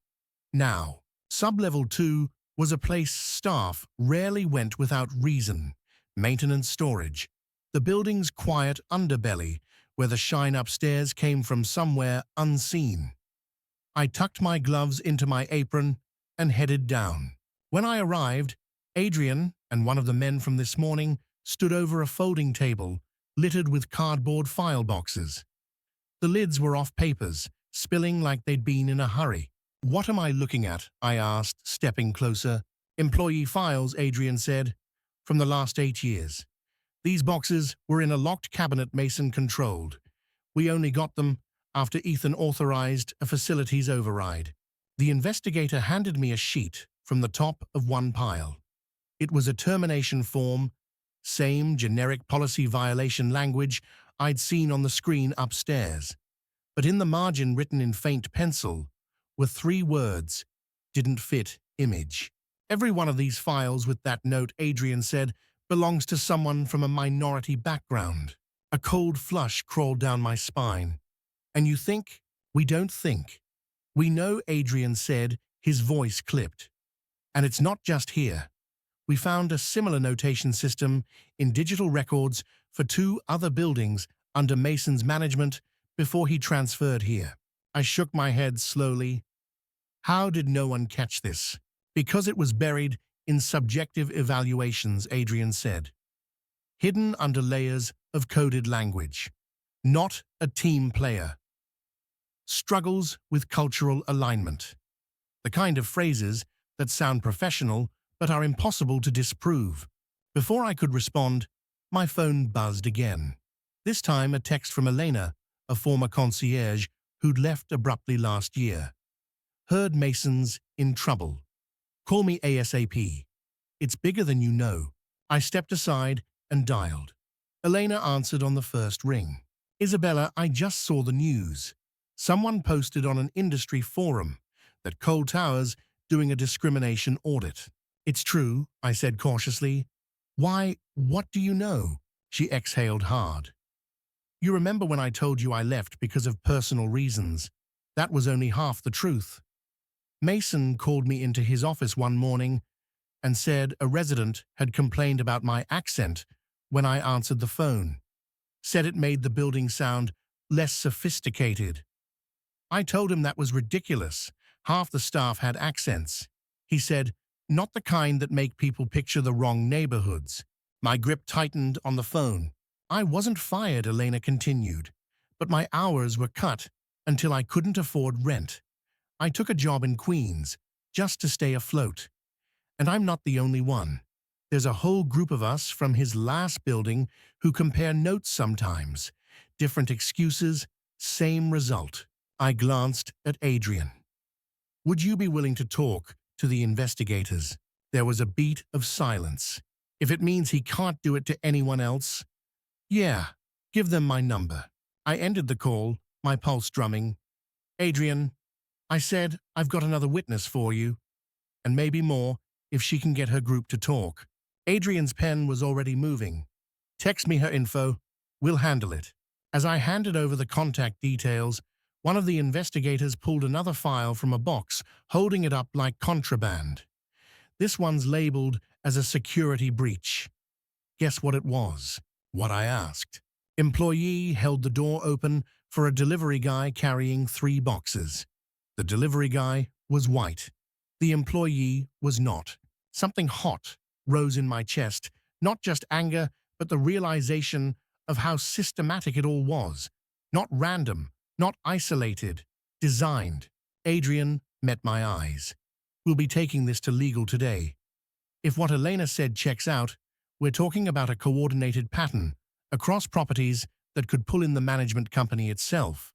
Now, Sub-Level 2 was a place staff rarely went without reason. Maintenance storage. The building's quiet underbelly, where the shine upstairs came from somewhere unseen. I tucked my gloves into my apron and headed down. When I arrived, Adrian and one of the men from this morning stood over a folding table littered with cardboard file boxes. The lids were off papers, spilling like they'd been in a hurry. What am I looking at? I asked, stepping closer. Employee files, Adrian said, from the last 8 years. These boxes were in a locked cabinet Mason controlled. We only got them after Ethan authorized a facilities override. The investigator handed me a sheet from the top of one pile. It was a termination form, same generic policy violation language I'd seen on the screen upstairs. But in the margin, written in faint pencil, were 3 words, didn't fit image. Every one of these files with that note, Adrian said, belongs to someone from a minority background. A cold flush crawled down my spine. And you think? We don't think. We know, Adrian said, his voice clipped. And it's not just here. We found a similar notation system in digital records for 2 other buildings under Mason's management before he transferred here. I shook my head slowly. How did no one catch this? Because it was buried in subjective evaluations, Adrian said. Hidden under layers of coded language. Not a team player. Struggles with cultural alignment. The kind of phrases that sound professional but are impossible to disprove. Before I could respond, my phone buzzed again. This time a text from Elena, a former concierge who'd left abruptly last year. Heard Mason's in trouble. Call me ASAP. It's bigger than you know. I stepped aside and dialed. Elena answered on the first ring. Isabella, I just saw the news. Someone posted on an industry forum that Cole Tower's doing a discrimination audit. It's true, I said cautiously. Why, what do you know? She exhaled hard. You remember when I told you I left because of personal reasons? That was only half the truth. Mason called me into his office one morning and said a resident had complained about my accent when I answered the phone. Said it made the building sound less sophisticated. I told him that was ridiculous. Half the staff had accents. He said, not the kind that make people picture the wrong neighborhoods. My grip tightened on the phone. I wasn't fired, Elena continued, but my hours were cut until I couldn't afford rent. I took a job in Queens just to stay afloat. And I'm not the only one. There's a whole group of us from his last building who compare notes sometimes. Different excuses, same result. I glanced at Adrian. Would you be willing to talk to the investigators? There was a beat of silence. If it means he can't do it to anyone else, yeah, give them my number. I ended the call, my pulse drumming. Adrian, I said, I've got another witness for you, and maybe more if she can get her group to talk. Adrian's pen was already moving. Text me her info. We'll handle it. As I handed over the contact details, one of the investigators pulled another file from a box, holding it up like contraband. This one's labeled as a security breach. Guess what it was? What I asked. Employee held the door open for a delivery guy carrying 3 boxes. The delivery guy was white. The employee was not. Something hot rose in my chest, not just anger, but the realization of how systematic it all was. Not random, not isolated, designed. Adrian met my eyes. We'll be taking this to legal today. If what Elena said checks out, we're talking about a coordinated pattern across properties that could pull in the management company itself,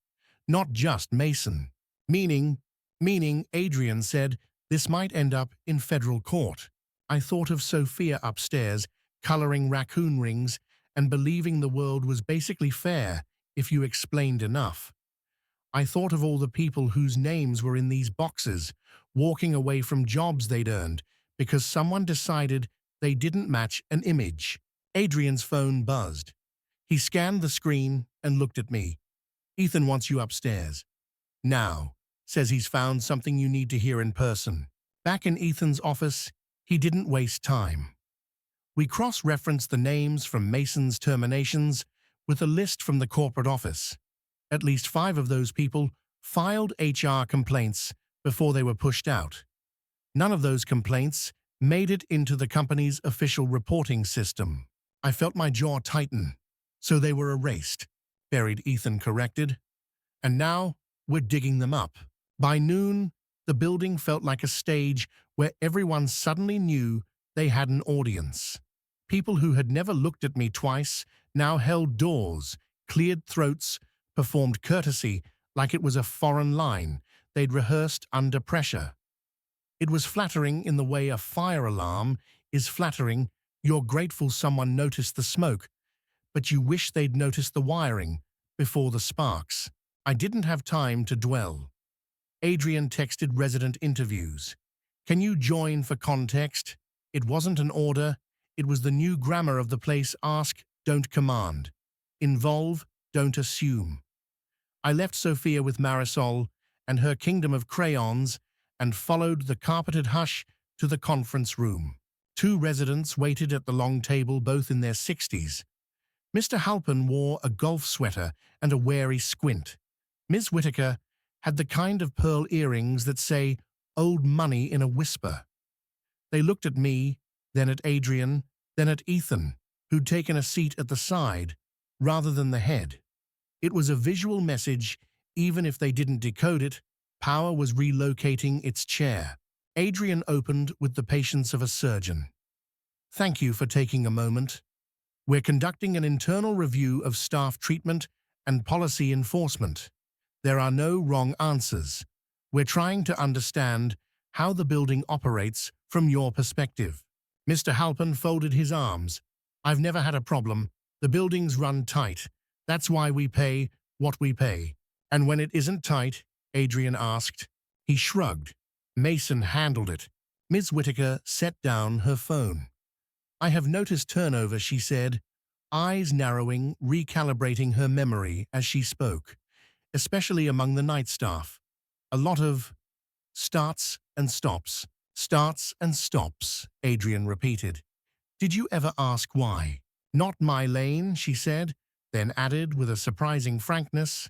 not just Mason. Meaning, Adrian said, this might end up in federal court. I thought of Sophia upstairs, coloring raccoon rings and believing the world was basically fair if you explained enough. I thought of all the people whose names were in these boxes, walking away from jobs they'd earned because someone decided they didn't match an image. Adrian's phone buzzed. He scanned the screen and looked at me. Ethan wants you upstairs. Now. Says he's found something you need to hear in person. Back in Ethan's office, he didn't waste time. We cross-referenced the names from Mason's terminations with a list from the corporate office. At least 5 of those people filed HR complaints before they were pushed out. None of those complaints made it into the company's official reporting system. I felt my jaw tighten. So they were erased, buried, Ethan corrected. And now we're digging them up. By noon, the building felt like a stage where everyone suddenly knew they had an audience. People who had never looked at me twice now held doors, cleared throats, performed courtesy like it was a foreign line they'd rehearsed under pressure. It was flattering in the way a fire alarm is flattering. You're grateful someone noticed the smoke, but you wish they'd noticed the wiring before the sparks. I didn't have time to dwell. Adrian texted resident interviews. Can you join for context? It wasn't an order. It was the new grammar of the place. Ask, don't command. Involve, don't assume. I left Sophia with Marisol and her kingdom of crayons and followed the carpeted hush to the conference room. 2 residents waited at the long table, both in their 60s. Mr. Halpin wore a golf sweater and a wary squint. Ms. Whitaker had the kind of pearl earrings that say, old money in a whisper. They looked at me, then at Adrian, then at Ethan, who'd taken a seat at the side, rather than the head. It was a visual message, even if they didn't decode it. power was relocating its chair. Adrian opened with the patience of a surgeon. Thank you for taking a moment. We're conducting an internal review of staff treatment and policy enforcement. There are no wrong answers. We're trying to understand how the building operates from your perspective. Mr. Halpin folded his arms. I've never had a problem. The buildings run tight. That's why we pay what we pay. And when it isn't tight, Adrian asked. He shrugged. Mason handled it. Ms. Whittaker set down her phone. I have noticed turnover, she said, eyes narrowing, recalibrating her memory as she spoke, especially among the night staff. A lot of starts and stops, Adrian repeated. Did you ever ask why? Not my lane, she said, then added with a surprising frankness.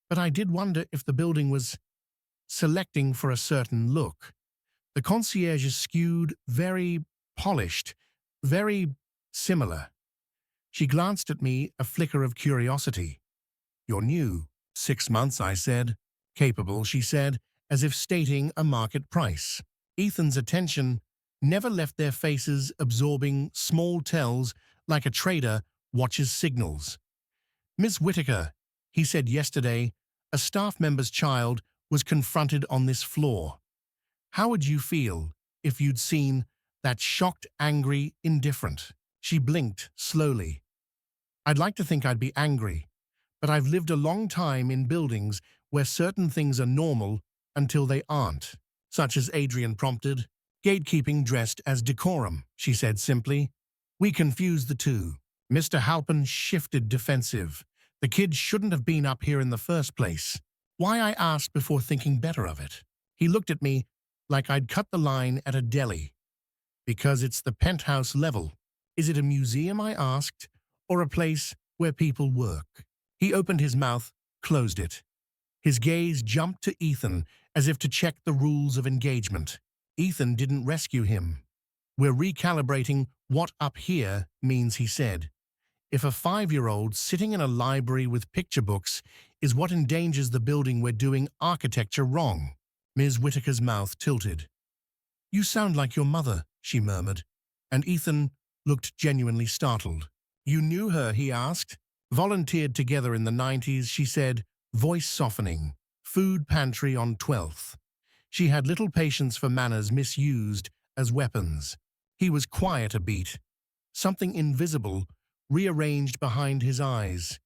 But I did wonder if the building was selecting for a certain look. The concierge skewed, very polished, very similar. She glanced at me, a flicker of curiosity. You're new. 6 months, I said. Capable, she said, as if stating a market price. Ethan's attention never left their faces, absorbing small tells like a trader watches signals. Miss Whittaker, he said yesterday, a staff member's child was confronted on this floor. How would you feel if you'd seen that shocked, angry, indifferent? She blinked slowly. I'd like to think I'd be angry, but I've lived a long time in buildings where certain things are normal until they aren't, such as Adrian prompted. Gatekeeping dressed as decorum, she said simply. We confuse the two. Mr. Halpin shifted defensive. The kid shouldn't have been up here in the first place. Why, I asked before thinking better of it. He looked at me like I'd cut the line at a deli. Because it's the penthouse level. Is it a museum, I asked, or a place where people work? He opened his mouth, closed it. His gaze jumped to Ethan as if to check the rules of engagement. Ethan didn't rescue him. We're recalibrating what up here means, he said. If a 5-year-old sitting in a library with picture books is what endangers the building, we're doing architecture wrong. Ms. Whittaker's mouth tilted. You sound like your mother, she murmured, and Ethan looked genuinely startled. You knew her, he asked. Volunteered together in the 90s, she said, voice softening. Food pantry on 12th. She had little patience for manners misused as weapons. He was quiet a beat. Something invisible rearranged behind his eyes.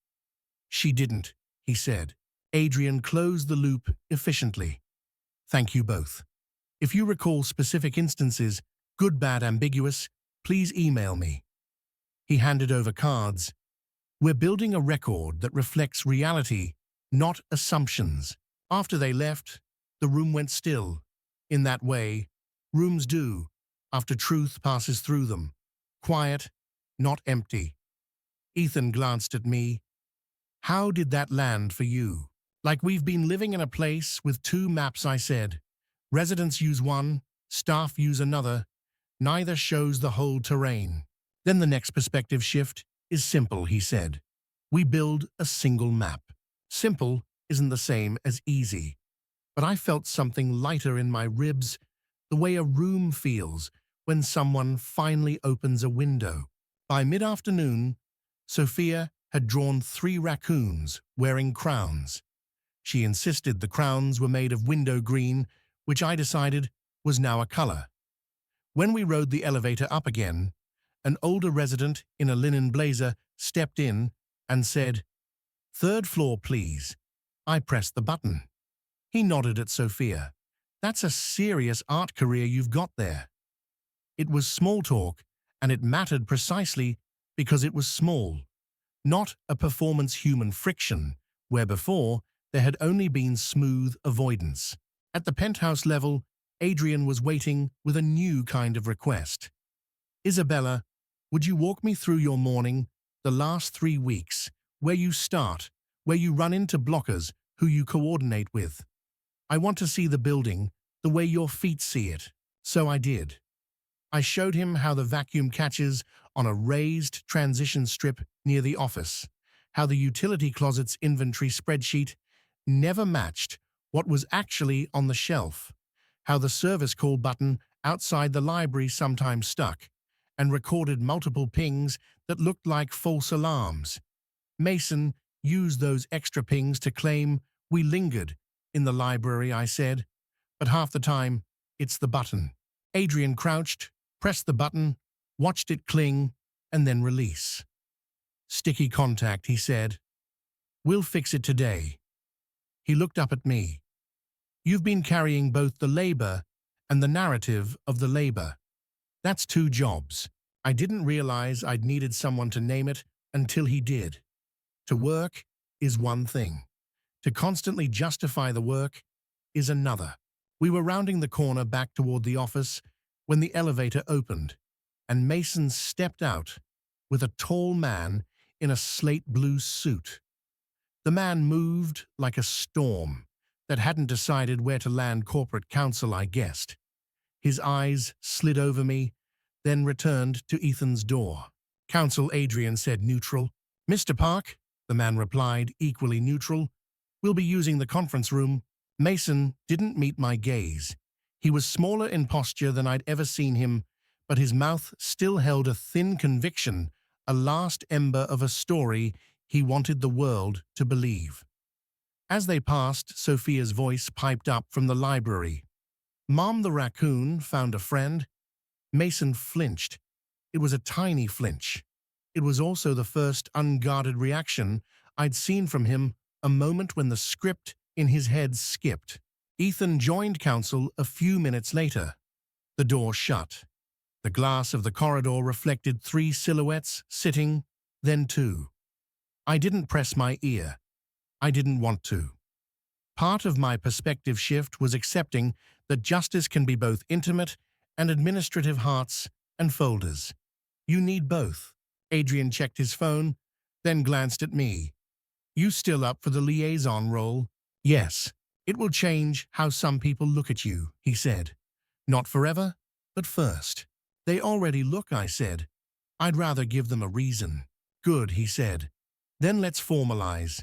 She didn't, he said. Adrian closed the loop efficiently. Thank you both. If you recall specific instances, good, bad, ambiguous, please email me. He handed over cards. We're building a record that reflects reality, not assumptions. After they left, the room went still. In that way, rooms do, after truth passes through them. Quiet, not empty. Ethan glanced at me. How did that land for you? Like we've been living in a place with 2 maps, I said. Residents use one, staff use another. Neither shows the whole terrain. Then the next perspective shift is simple, he said. We build a single map. Simple isn't the same as easy. But I felt something lighter in my ribs, the way a room feels when someone finally opens a window. By mid-afternoon, Sophia had drawn 3 raccoons wearing crowns. She insisted the crowns were made of window green, which I decided was now a color. When we rode the elevator up again, an older resident in a linen blazer stepped in and said, "3rd floor, please." I pressed the button. He nodded at Sophia. That's a serious art career you've got there. It was small talk, and it mattered precisely because it was small, not a performance-human friction, where before there had only been smooth avoidance. At the penthouse level, Adrian was waiting with a new kind of request. Isabella, would you walk me through your morning, the last 3 weeks, where you start, where you run into blockers, who you coordinate with? I want to see the building, the way your feet see it. So I did. I showed him how the vacuum catches on a raised transition strip near the office, how the utility closet's inventory spreadsheet never matched what was actually on the shelf, how the service call button outside the library sometimes stuck, and recorded multiple pings that looked like false alarms. Mason used those extra pings to claim we lingered in the library, I said, but half the time, it's the button. Adrian crouched, pressed the button, watched it cling, and then release. Sticky contact, he said. We'll fix it today. He looked up at me. You've been carrying both the labor and the narrative of the labor. That's 2 jobs. I didn't realize I'd needed someone to name it until he did. To work is one thing. To constantly justify the work is another. We were rounding the corner back toward the office when the elevator opened, and Mason stepped out with a tall man in a slate blue suit. The man moved like a storm that hadn't decided where to land corporate counsel, I guessed. His eyes slid over me, then returned to Ethan's door. Counsel, Adrian said, neutral. Mr. Park, the man replied, equally neutral. We'll be using the conference room. Mason didn't meet my gaze. He was smaller in posture than I'd ever seen him, but his mouth still held a thin conviction, a last ember of a story he wanted the world to believe. As they passed, Sophia's voice piped up from the library. Mom the raccoon found a friend. Mason flinched. It was a tiny flinch. It was also the first unguarded reaction I'd seen from him, a moment when the script in his head skipped. Ethan joined counsel a few minutes later. The door shut. The glass of the corridor reflected 3 silhouettes sitting, then 2. I didn't press my ear. I didn't want to. Part of my perspective shift was accepting that justice can be both intimate and administrative, hearts and folders. You need both. Adrian checked his phone, then glanced at me. You still up for the liaison role? Yes. It will change how some people look at you, he said. Not forever, but first. They already look, I said. I'd rather give them a reason. Good, he said. Then let's formalize.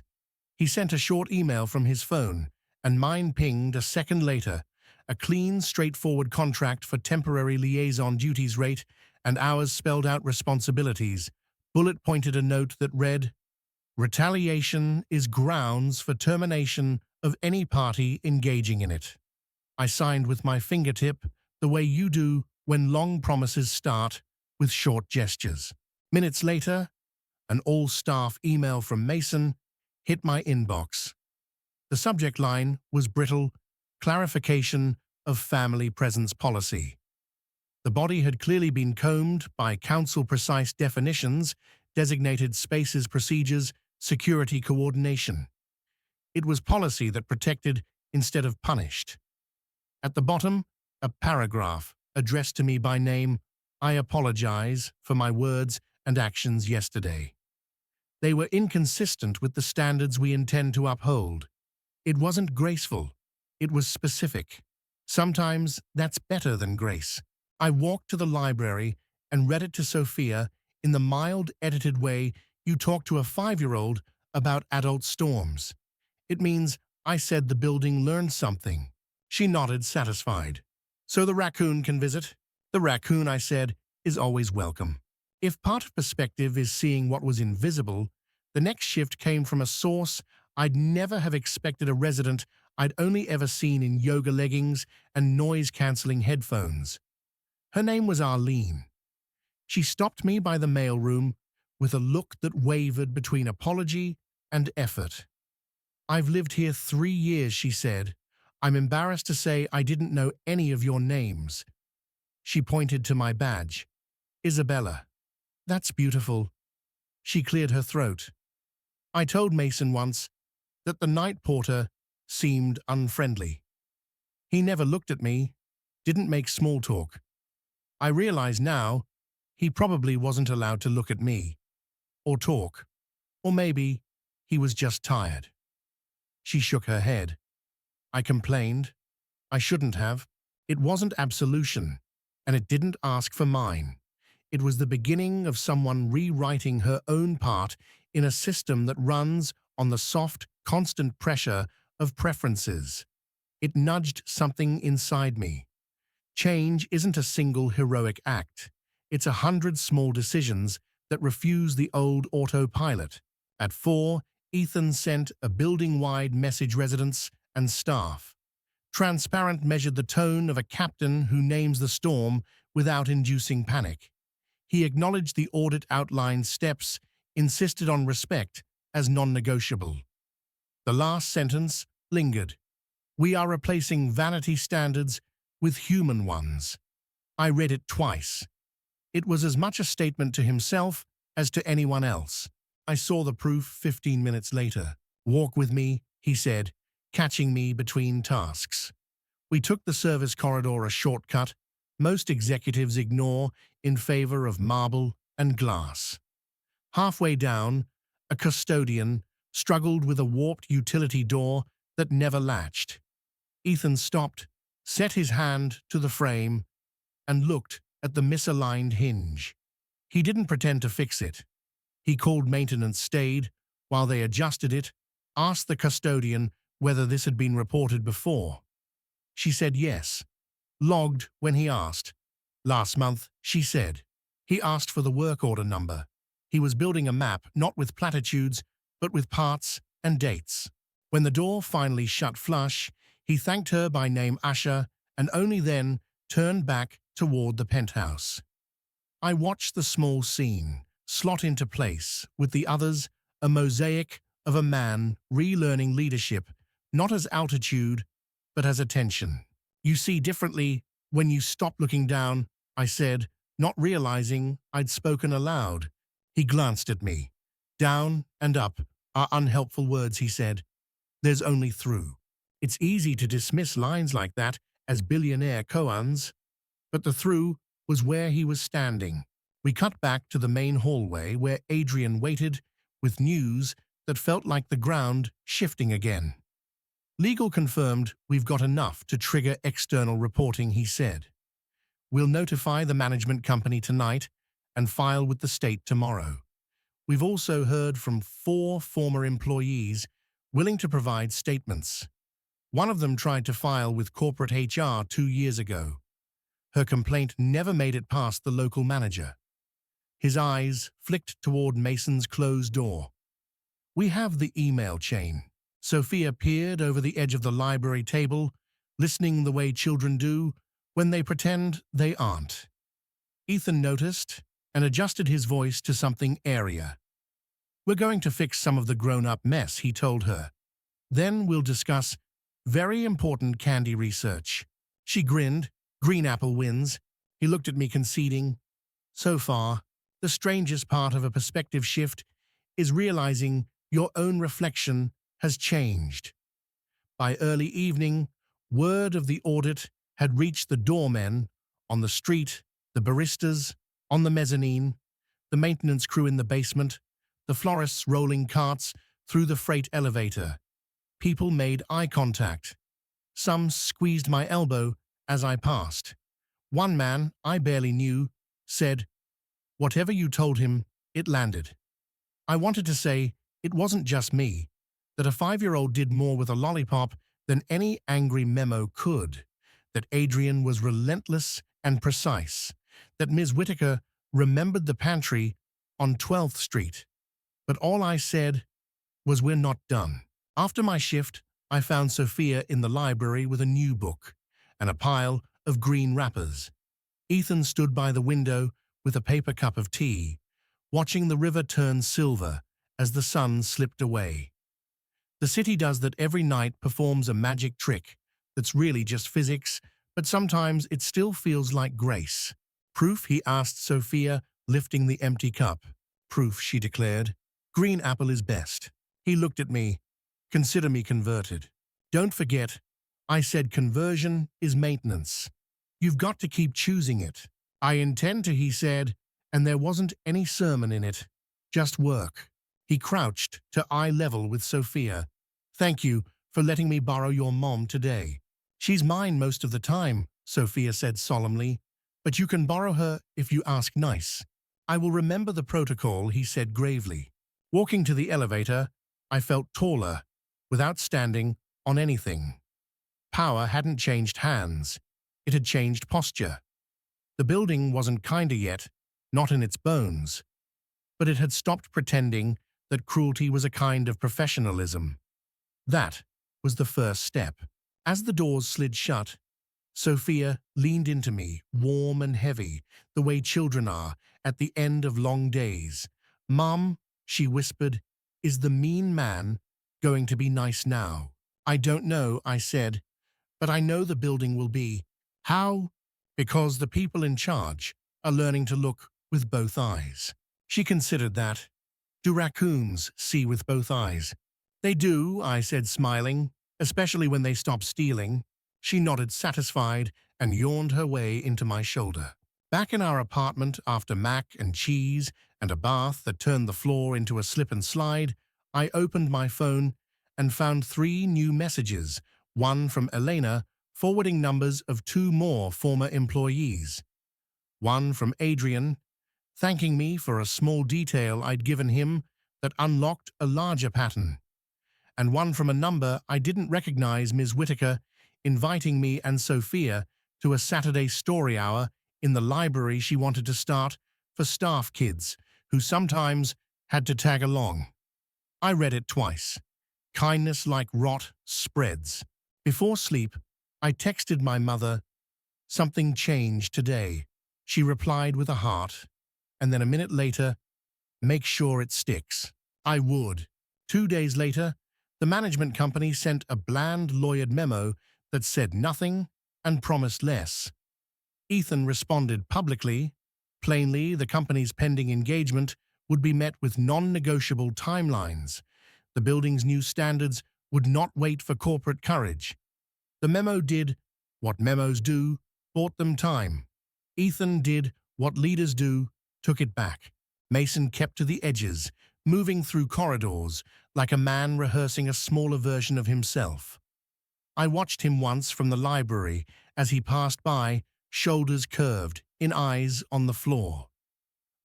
He sent a short email from his phone, and mine pinged a second later, a clean, straightforward contract for temporary liaison duties rate and hours spelled out responsibilities. Bullet pointed a note that read, retaliation is grounds for termination of any party engaging in it. I signed with my fingertip, the way you do when long promises start with short gestures. Minutes later, an all-staff email from Mason hit my inbox. The subject line was brittle, clarification of family presence policy. The body had clearly been combed by counsel-precise definitions, designated spaces, procedures, security coordination. It was policy that protected instead of punished. At the bottom, a paragraph addressed to me by name. I apologize for my words and actions yesterday. They were inconsistent with the standards we intend to uphold. It wasn't graceful. It was specific. Sometimes that's better than grace. I walked to the library and read it to Sophia in the mild, edited way you talk to a 5-year-old about adult storms. It means I said the building learned something. She nodded, satisfied. So the raccoon can visit? The raccoon, I said, is always welcome. If part of perspective is seeing what was invisible, the next shift came from a source I'd never have expected, a resident I'd only ever seen in yoga leggings and noise-canceling headphones. Her name was Arlene. She stopped me by the mailroom with a look that wavered between apology and effort. I've lived here 3 years, she said. I'm embarrassed to say I didn't know any of your names. She pointed to my badge. Isabella. That's beautiful. She cleared her throat. I told Mason once that the night porter seemed unfriendly. He never looked at me, didn't make small talk. I realize now he probably wasn't allowed to look at me, or talk, or maybe he was just tired. She shook her head. I complained. I shouldn't have. It wasn't absolution, and it didn't ask for mine. It was the beginning of someone rewriting her own part in a system that runs on the soft, constant pressure of preferences. It nudged something inside me. Change isn't a single heroic act. It's 100 small decisions that refuse the old autopilot. At 4, Ethan sent a building-wide message residents and staff. Transparent measured the tone of a captain who names the storm without inducing panic. He acknowledged the audit outlined steps, insisted on respect as non-negotiable. The last sentence lingered. We are replacing vanity standards with human ones. I read it twice. It was as much a statement to himself as to anyone else. I saw the proof 15 minutes later. Walk with me, he said, catching me between tasks. We took the service corridor, a shortcut most executives ignore in favor of marble and glass. Halfway down, a custodian struggled with a warped utility door that never latched. Ethan stopped, set his hand to the frame, and looked at the misaligned hinge. He didn't pretend to fix it. He called maintenance, stayed while they adjusted it, asked the custodian whether this had been reported before. She said yes. Logged when he asked. Last month, she said. He asked for the work order number. He was building a map, not with platitudes, but with parts and dates. When the door finally shut flush, he thanked her by name, Asha, and only then turned back toward the penthouse. I watched the small scene slot into place, with the others a mosaic of a man relearning leadership, not as altitude, but as attention. You see differently when you stop looking down, I said, not realizing I'd spoken aloud. He glanced at me. Down and up are unhelpful words, he said. There's only through. It's easy to dismiss lines like that as billionaire koans, but the through was where he was standing. We cut back to the main hallway where Adrian waited with news that felt like the ground shifting again. Legal confirmed we've got enough to trigger external reporting, he said. We'll notify the management company tonight and file with the state tomorrow. We've also heard from 4 former employees willing to provide statements. One of them tried to file with corporate HR 2 years ago. Her complaint never made it past the local manager. His eyes flicked toward Mason's closed door. We have the email chain. Sophia peered over the edge of the library table, listening the way children do when they pretend they aren't. Ethan noticed and adjusted his voice to something airier. We're going to fix some of the grown-up mess, he told her. Then we'll discuss very important candy research. She grinned. Green apple wins. He looked at me, conceding. So far, the strangest part of a perspective shift is realizing your own reflection has changed. By early evening, word of the audit had reached the doormen on the street, the baristas on the mezzanine, the maintenance crew in the basement, the florists rolling carts through the freight elevator. People made eye contact. Some squeezed my elbow as I passed. One man I barely knew said, "Whatever you told him, it landed." I wanted to say it wasn't just me, that a 5-year-old did more with a lollipop than any angry memo could, that Adrian was relentless and precise, that Ms. Whitaker remembered the pantry on 12th Street. But all I said was, we're not done. After my shift, I found Sophia in the library with a new book and a pile of green wrappers. Ethan stood by the window with a paper cup of tea, watching the river turn silver as the sun slipped away. The city does that every night, performs a magic trick that's really just physics, but sometimes it still feels like grace. Proof, he asked Sophia, lifting the empty cup. Proof, she declared. Green apple is best. He looked at me. Consider me converted. Don't forget, I said conversion is maintenance. You've got to keep choosing it. I intend to, he said, and there wasn't any sermon in it. Just work. He crouched to eye level with Sophia. Thank you for letting me borrow your mom today. She's mine most of the time, Sophia said solemnly, but you can borrow her if you ask nice. I will remember the protocol, he said gravely. Walking to the elevator, I felt taller, without standing on anything. Power hadn't changed hands. It had changed posture. The building wasn't kinder yet, not in its bones, but it had stopped pretending that cruelty was a kind of professionalism. That was the first step. As the doors slid shut, Sophia leaned into me, warm and heavy, the way children are at the end of long days. "Mum," she whispered, "is the mean man going to be nice now?" "I don't know," I said, "but I know the building will be." "How?" "Because the people in charge are learning to look with both eyes." She considered that. "Do raccoons see with both eyes?" "They do," I said, smiling, "especially when they stop stealing." She nodded, satisfied, and yawned her way into my shoulder. Back in our apartment, after mac and cheese and a bath that turned the floor into a slip and slide, I opened my phone and found 3 new messages, one from Elena, forwarding numbers of 2 more former employees, one from Adrian, thanking me for a small detail I'd given him that unlocked a larger pattern, and one from a number I didn't recognize, Ms. Whitaker, inviting me and Sophia to a Saturday story hour in the library she wanted to start for staff kids who sometimes had to tag along. I read it twice. Kindness like rot spreads. Before sleep, I texted my mother, "Something changed today." She replied with a heart, and then a minute later, "Make sure it sticks." I would. 2 days later, the management company sent a bland lawyered memo that said nothing and promised less. Ethan responded publicly. Plainly, the company's pending engagement would be met with non-negotiable timelines. The building's new standards would not wait for corporate courage. The memo did what memos do, bought them time. Ethan did what leaders do, took it back. Mason kept to the edges, moving through corridors like a man rehearsing a smaller version of himself. I watched him once from the library as he passed by, shoulders curved, in eyes on the floor.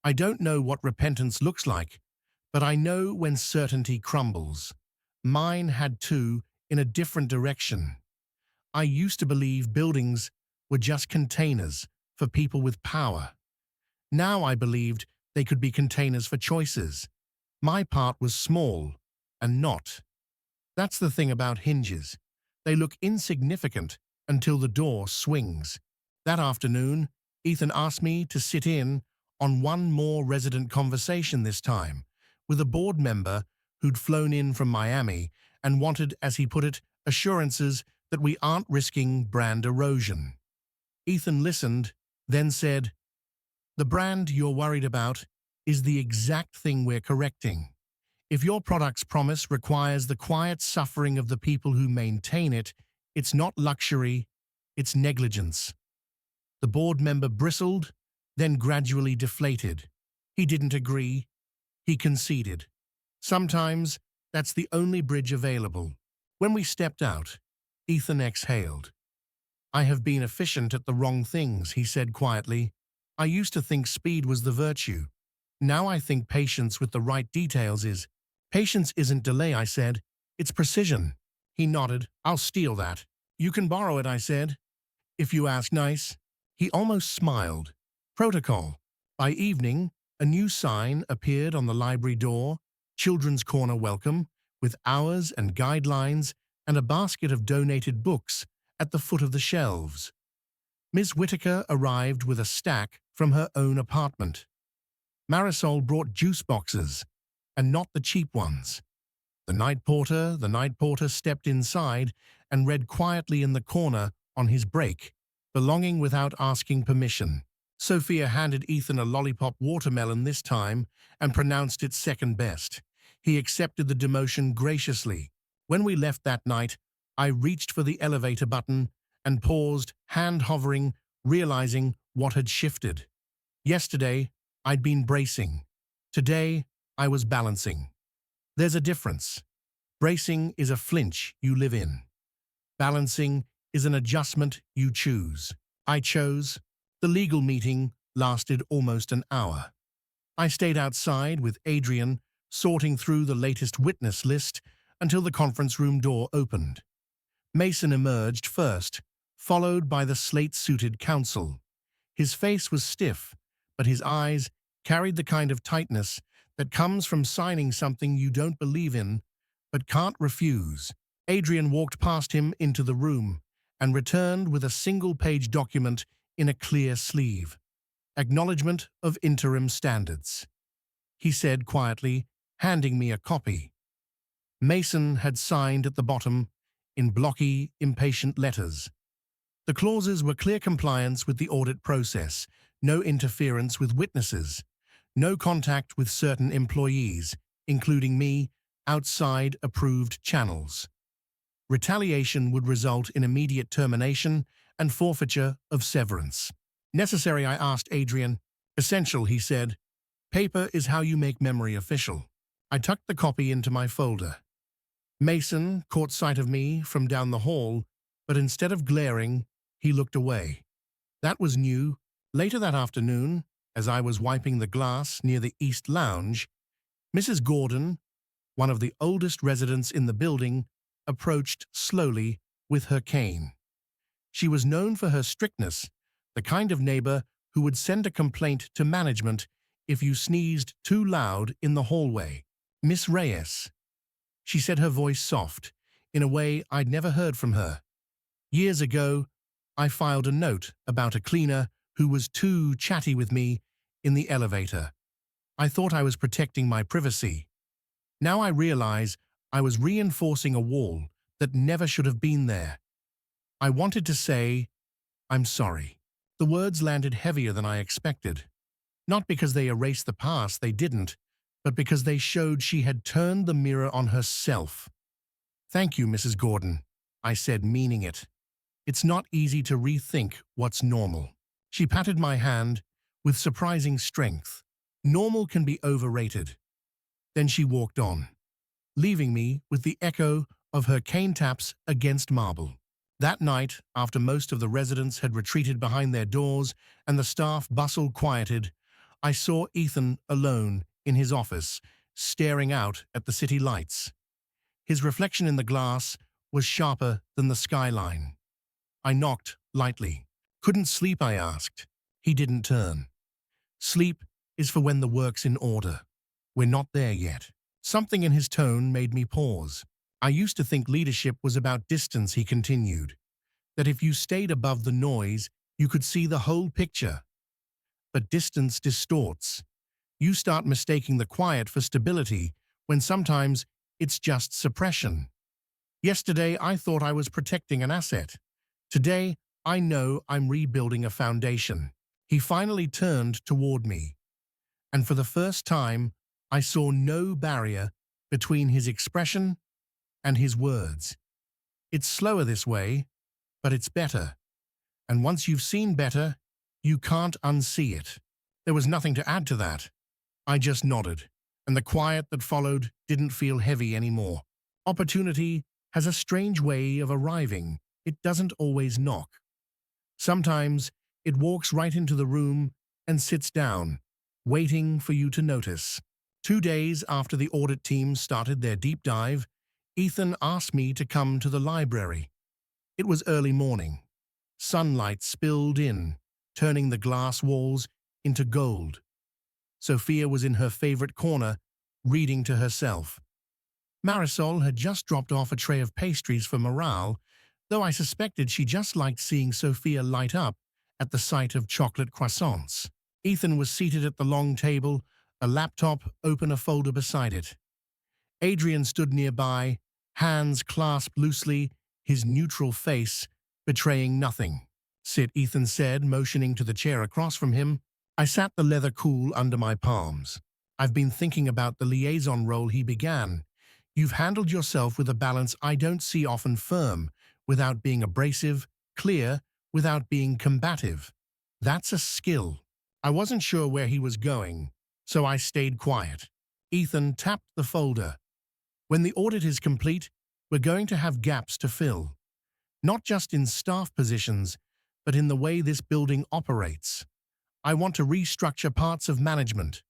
I don't know what repentance looks like, but I know when certainty crumbles. Mine had too, in a different direction. I used to believe buildings were just containers for people with power. Now I believed they could be containers for choices. My part was small and not. That's the thing about hinges. They look insignificant until the door swings. That afternoon, Ethan asked me to sit in on one more resident conversation, this time with a board member who'd flown in from Miami and wanted, as he put it, assurances that we aren't risking brand erosion. Ethan listened, then said, "The brand you're worried about is the exact thing we're correcting. If your product's promise requires the quiet suffering of the people who maintain it, it's not luxury, it's negligence." The board member bristled, then gradually deflated. He didn't agree. He conceded. Sometimes that's the only bridge available. When we stepped out, Ethan exhaled. "I have been efficient at the wrong things," he said quietly. "I used to think speed was the virtue. Now I think patience with the right details is." "Patience isn't delay," I said. "It's precision." He nodded. "I'll steal that." "You can borrow it," I said, "if you ask nice." He almost smiled. Protocol. By evening, a new sign appeared on the library door, "Children's Corner Welcome," with hours and guidelines and a basket of donated books at the foot of the shelves. Ms. Whitaker arrived with a stack from her own apartment. Marisol brought juice boxes, and not the cheap ones. The night porter stepped inside and read quietly in the corner on his break, belonging without asking permission. Sophia handed Ethan a Lollipop watermelon this time and pronounced it second best. He accepted the demotion graciously. When we left that night, I reached for the elevator button and paused, hand hovering, realizing what had shifted. Yesterday, I'd been bracing. Today, I was balancing. There's a difference. Bracing is a flinch you live in. Balancing is an adjustment you choose. I chose. The legal meeting lasted almost an hour. I stayed outside with Adrian, sorting through the latest witness list until the conference room door opened. Mason emerged first, followed by the slate-suited counsel. His face was stiff, but his eyes carried the kind of tightness that comes from signing something you don't believe in but can't refuse. Adrian walked past him into the room and returned with a single-page document in a clear sleeve. Acknowledgement of interim standards, he said quietly, handing me a copy. Mason had signed at the bottom in blocky, impatient letters. The clauses were clear compliance with the audit process, no interference with witnesses, no contact with certain employees, including me, outside approved channels. Retaliation would result in immediate termination and forfeiture of severance. Necessary, I asked Adrian. Essential, he said. Paper is how you make memory official. I tucked the copy into my folder. Mason caught sight of me from down the hall, but instead of glaring, he looked away. That was new. Later that afternoon, as I was wiping the glass near the East Lounge, Mrs. Gordon, one of the oldest residents in the building, approached slowly with her cane. She was known for her strictness, the kind of neighbor who would send a complaint to management if you sneezed too loud in the hallway. Miss Reyes, she said, her voice soft, in a way I'd never heard from her. Years ago, I filed a note about a cleaner who was too chatty with me in the elevator. I thought I was protecting my privacy. Now I realize I was reinforcing a wall that never should have been there. I wanted to say, I'm sorry. The words landed heavier than I expected. Not because they erased the past, they didn't, but because they showed she had turned the mirror on herself. Thank you, Mrs. Gordon, I said, meaning it. It's not easy to rethink what's normal. She patted my hand with surprising strength. Normal can be overrated. Then she walked on, leaving me with the echo of her cane taps against marble. That night, after most of the residents had retreated behind their doors and the staff bustle quieted, I saw Ethan alone in his office, staring out at the city lights. His reflection in the glass was sharper than the skyline. I knocked lightly. Couldn't sleep, I asked. He didn't turn. Sleep is for when the work's in order. We're not there yet. Something in his tone made me pause. I used to think leadership was about distance, he continued. That if you stayed above the noise, you could see the whole picture. But distance distorts. You start mistaking the quiet for stability when sometimes it's just suppression. Yesterday, I thought I was protecting an asset. Today, I know I'm rebuilding a foundation. He finally turned toward me, and for the first time, I saw no barrier between his expression and his words. It's slower this way, but it's better. And once you've seen better, you can't unsee it. There was nothing to add to that. I just nodded, and the quiet that followed didn't feel heavy anymore. Opportunity has a strange way of arriving. It doesn't always knock. Sometimes it walks right into the room and sits down, waiting for you to notice. 2 days after the audit team started their deep dive, Ethan asked me to come to the library. It was early morning. Sunlight spilled in, turning the glass walls into gold. Sophia was in her favorite corner, reading to herself. Marisol had just dropped off a tray of pastries for morale, though I suspected she just liked seeing Sophia light up at the sight of chocolate croissants. Ethan was seated at the long table, a laptop open, a folder beside it. Adrian stood nearby, hands clasped loosely, his neutral face betraying nothing. Sit, Ethan said, motioning to the chair across from him. I sat, the leather cool under my palms. I've been thinking about the liaison role, he began. You've handled yourself with a balance I don't see often, firm, without being abrasive, clear, without being combative. That's a skill. I wasn't sure where he was going, so I stayed quiet. Ethan tapped the folder. When the audit is complete, we're going to have gaps to fill. Not just in staff positions, but in the way this building operates. I want to restructure parts of management.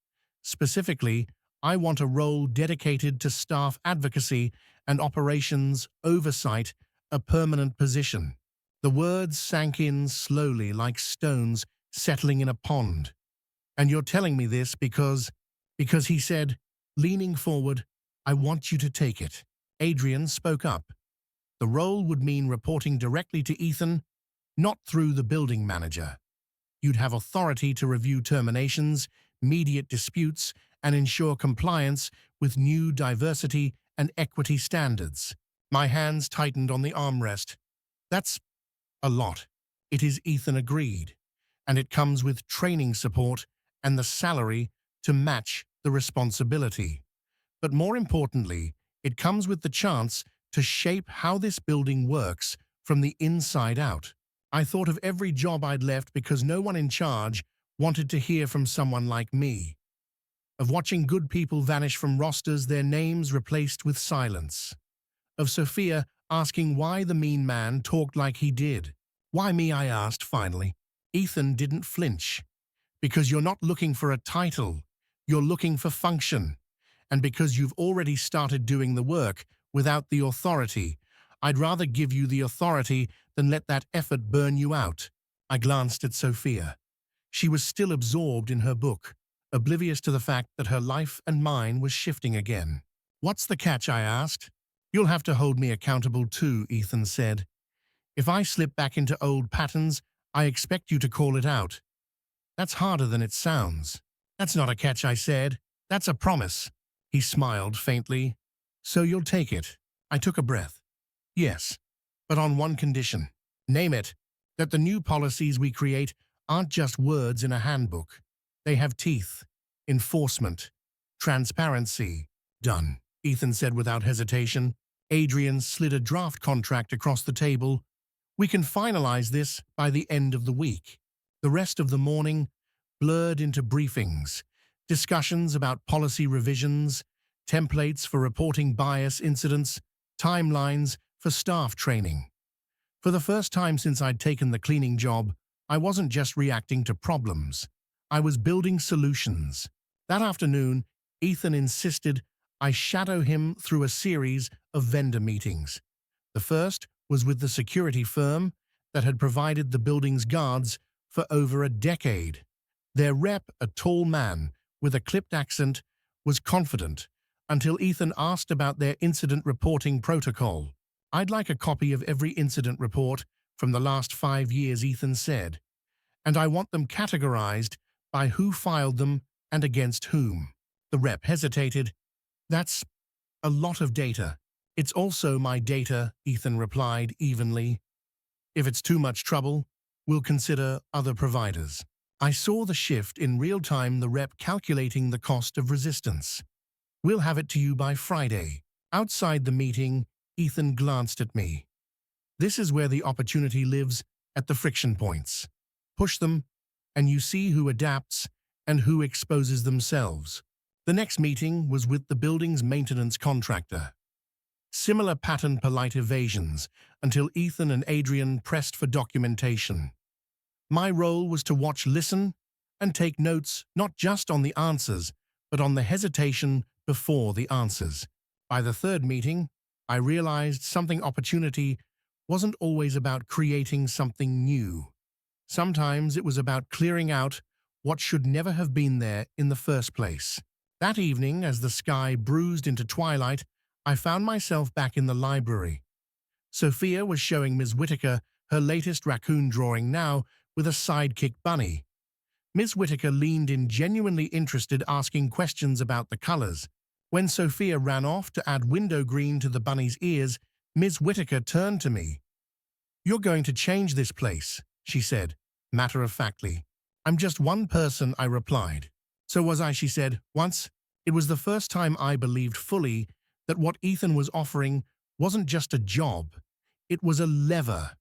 Specifically, I want a role dedicated to staff advocacy and operations oversight a permanent position. The words sank in slowly like stones settling in a pond. And you're telling me this because he said, leaning forward, I want you to take it. Adrian spoke up. The role would mean reporting directly to Ethan, not through the building manager. You'd have authority to review terminations, mediate disputes, and ensure compliance with new diversity and equity standards. My hands tightened on the armrest. That's a lot. It is, Ethan agreed. And it comes with training support and the salary to match the responsibility. But more importantly, it comes with the chance to shape how this building works from the inside out. I thought of every job I'd left because no one in charge wanted to hear from someone like me. Of watching good people vanish from rosters, their names replaced with silence. Of Sophia asking why the mean man talked like he did. Why me, I asked finally. Ethan didn't flinch. Because you're not looking for a title, you're looking for function. And because you've already started doing the work without the authority, I'd rather give you the authority than let that effort burn you out. I glanced at Sophia. She was still absorbed in her book, oblivious to the fact that her life and mine was shifting again. What's the catch, I asked. You'll have to hold me accountable too, Ethan said. If I slip back into old patterns, I expect you to call it out. That's harder than it sounds. That's not a catch, I said. That's a promise. He smiled faintly. So you'll take it. I took a breath. Yes, but on one condition. Name it. That the new policies we create aren't just words in a handbook. They have teeth. Enforcement. Transparency. Done, Ethan said without hesitation. Adrian slid a draft contract across the table. We can finalize this by the end of the week. The rest of the morning blurred into briefings, discussions about policy revisions, templates for reporting bias incidents, timelines for staff training. For the first time since I'd taken the cleaning job, I wasn't just reacting to problems. I was building solutions. That afternoon, Ethan insisted I shadow him through a series of vendor meetings. The first was with the security firm that had provided the building's guards for over a decade. Their rep, a tall man with a clipped accent, was confident until Ethan asked about their incident reporting protocol. I'd like a copy of every incident report from the last 5 years, Ethan said, and I want them categorized by who filed them and against whom. The rep hesitated. That's a lot of data. It's also my data, Ethan replied evenly. If it's too much trouble, we'll consider other providers. I saw the shift in real time, the rep calculating the cost of resistance. We'll have it to you by Friday. Outside the meeting, Ethan glanced at me. This is where the opportunity lives, at the friction points. Push them, and you see who adapts and who exposes themselves. The next meeting was with the building's maintenance contractor. Similar pattern, polite evasions, until Ethan and Adrian pressed for documentation. My role was to watch, listen, and take notes, not just on the answers, but on the hesitation before the answers. By the third meeting, I realized something: opportunity wasn't always about creating something new. Sometimes it was about clearing out what should never have been there in the first place. That evening, as the sky bruised into twilight, I found myself back in the library. Sophia was showing Ms. Whitaker her latest raccoon drawing, now with a sidekick bunny. Ms. Whitaker leaned in, genuinely interested, asking questions about the colors. When Sophia ran off to add window green to the bunny's ears, Ms. Whitaker turned to me. "You're going to change this place," she said, matter-of-factly. "I'm just one person," I replied. "So was I," she said, "once." It was the first time I believed fully that what Ethan was offering wasn't just a job. It was a lever.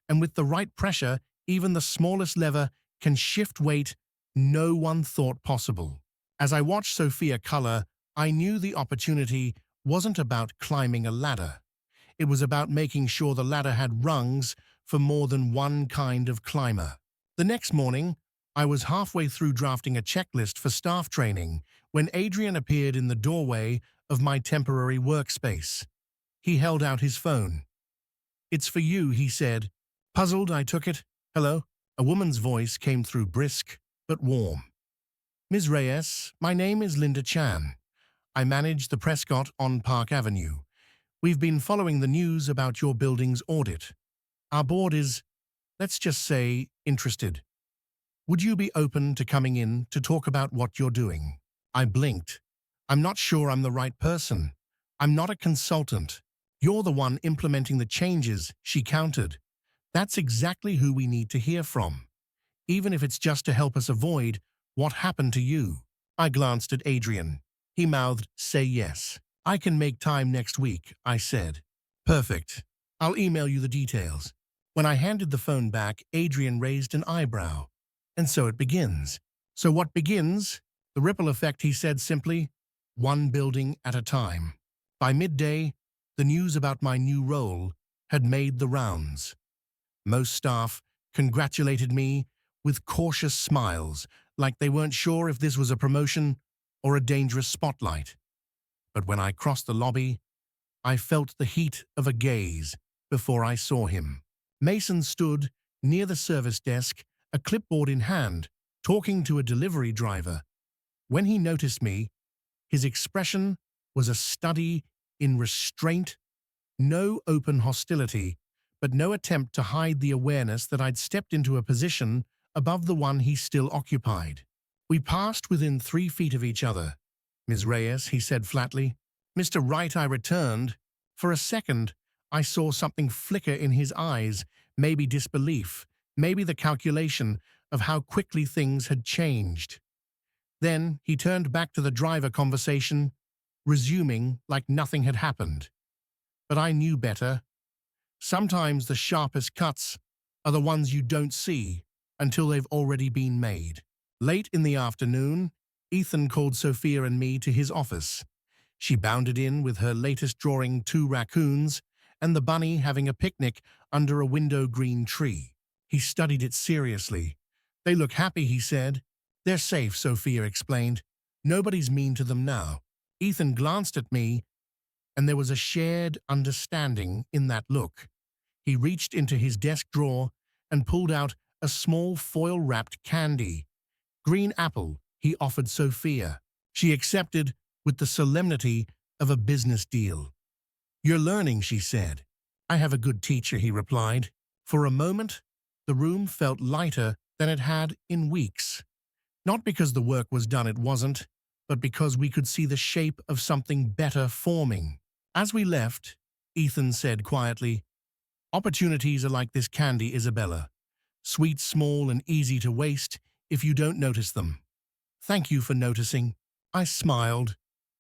And with the right pressure, even the smallest lever can shift weight no one thought possible. As I watched Sophia color, I knew the opportunity wasn't about climbing a ladder. It was about making sure the ladder had rungs for more than one kind of climber. The next morning, I was halfway through drafting a checklist for staff training when Adrian appeared in the doorway of my temporary workspace. He held out his phone. It's for you, he said. Puzzled, I took it. Hello? A woman's voice came through, brisk but warm. Ms. Reyes, my name is Linda Chan. I manage the Prescott on Park Avenue. We've been following the news about your building's audit. Our board is, let's just say, interested. Would you be open to coming in to talk about what you're doing? I blinked. I'm not sure I'm the right person. I'm not a consultant. You're the one implementing the changes, she countered. That's exactly who we need to hear from, even if it's just to help us avoid what happened to you. I glanced at Adrian. He mouthed, say yes. I can make time next week, I said. Perfect. I'll email you the details. When I handed the phone back, Adrian raised an eyebrow. And so it begins. So what begins? The ripple effect, he said simply. One building at a time. By midday, the news about my new role had made the rounds. Most staff congratulated me with cautious smiles, like they weren't sure if this was a promotion or a dangerous spotlight. But when I crossed the lobby, I felt the heat of a gaze before I saw him. Mason stood near the service desk, a clipboard in hand, talking to a delivery driver. When he noticed me, his expression was a study in restraint, no open hostility, but no attempt to hide the awareness that I'd stepped into a position above the one he still occupied. We passed within 3 feet of each other. Ms. Reyes, he said flatly. Mr. Wright, I returned. For a second, I saw something flicker in his eyes, maybe disbelief, maybe the calculation of how quickly things had changed. Then he turned back to the driver conversation, resuming like nothing had happened. But I knew better. Sometimes the sharpest cuts are the ones you don't see until they've already been made. Late in the afternoon, Ethan called Sophia and me to his office. She bounded in with her latest drawing, 2 raccoons, and the bunny having a picnic under a window-green tree. He studied it seriously. They look happy, he said. They're safe, Sophia explained. Nobody's mean to them now. Ethan glanced at me, and there was a shared understanding in that look. He reached into his desk drawer and pulled out a small foil-wrapped candy. Green apple, he offered Sophia. She accepted with the solemnity of a business deal. You're learning, she said. I have a good teacher, he replied. For a moment, the room felt lighter than it had in weeks. Not because the work was done, it wasn't, but because we could see the shape of something better forming. As we left, Ethan said quietly, opportunities are like this candy, Isabella. Sweet, small, and easy to waste if you don't notice them. Thank you for noticing. I smiled.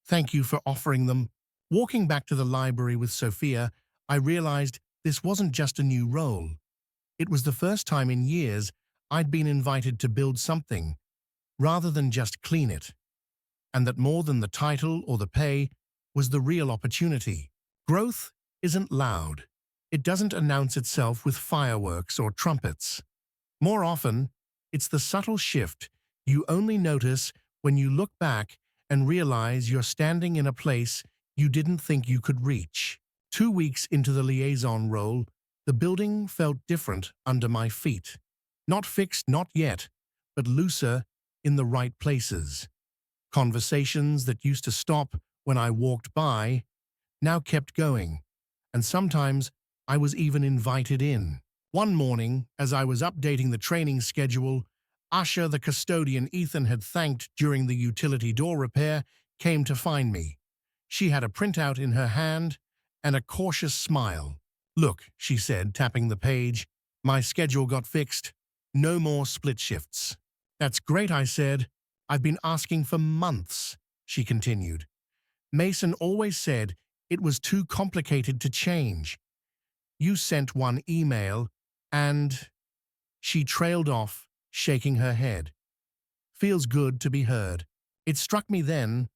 Thank you for offering them. Walking back to the library with Sophia, I realized this wasn't just a new role. It was the first time in years I'd been invited to build something, rather than just clean it. And that more than the title or the pay was the real opportunity. Growth isn't loud. It doesn't announce itself with fireworks or trumpets. More often, it's the subtle shift you only notice when you look back and realize you're standing in a place you didn't think you could reach. 2 weeks into the liaison role, the building felt different under my feet. Not fixed, not yet, but looser in the right places. Conversations that used to stop when I walked by now kept going, and sometimes I was even invited in. One morning, as I was updating the training schedule, Asha, the custodian Ethan had thanked during the utility door repair, came to find me. She had a printout in her hand and a cautious smile. Look, she said, tapping the page, my schedule got fixed. No more split shifts. That's great, I said. I've been asking for months, she continued. Mason always said it was too complicated to change. You sent one email and... She trailed off, shaking her head. Feels good to be heard. It struck me then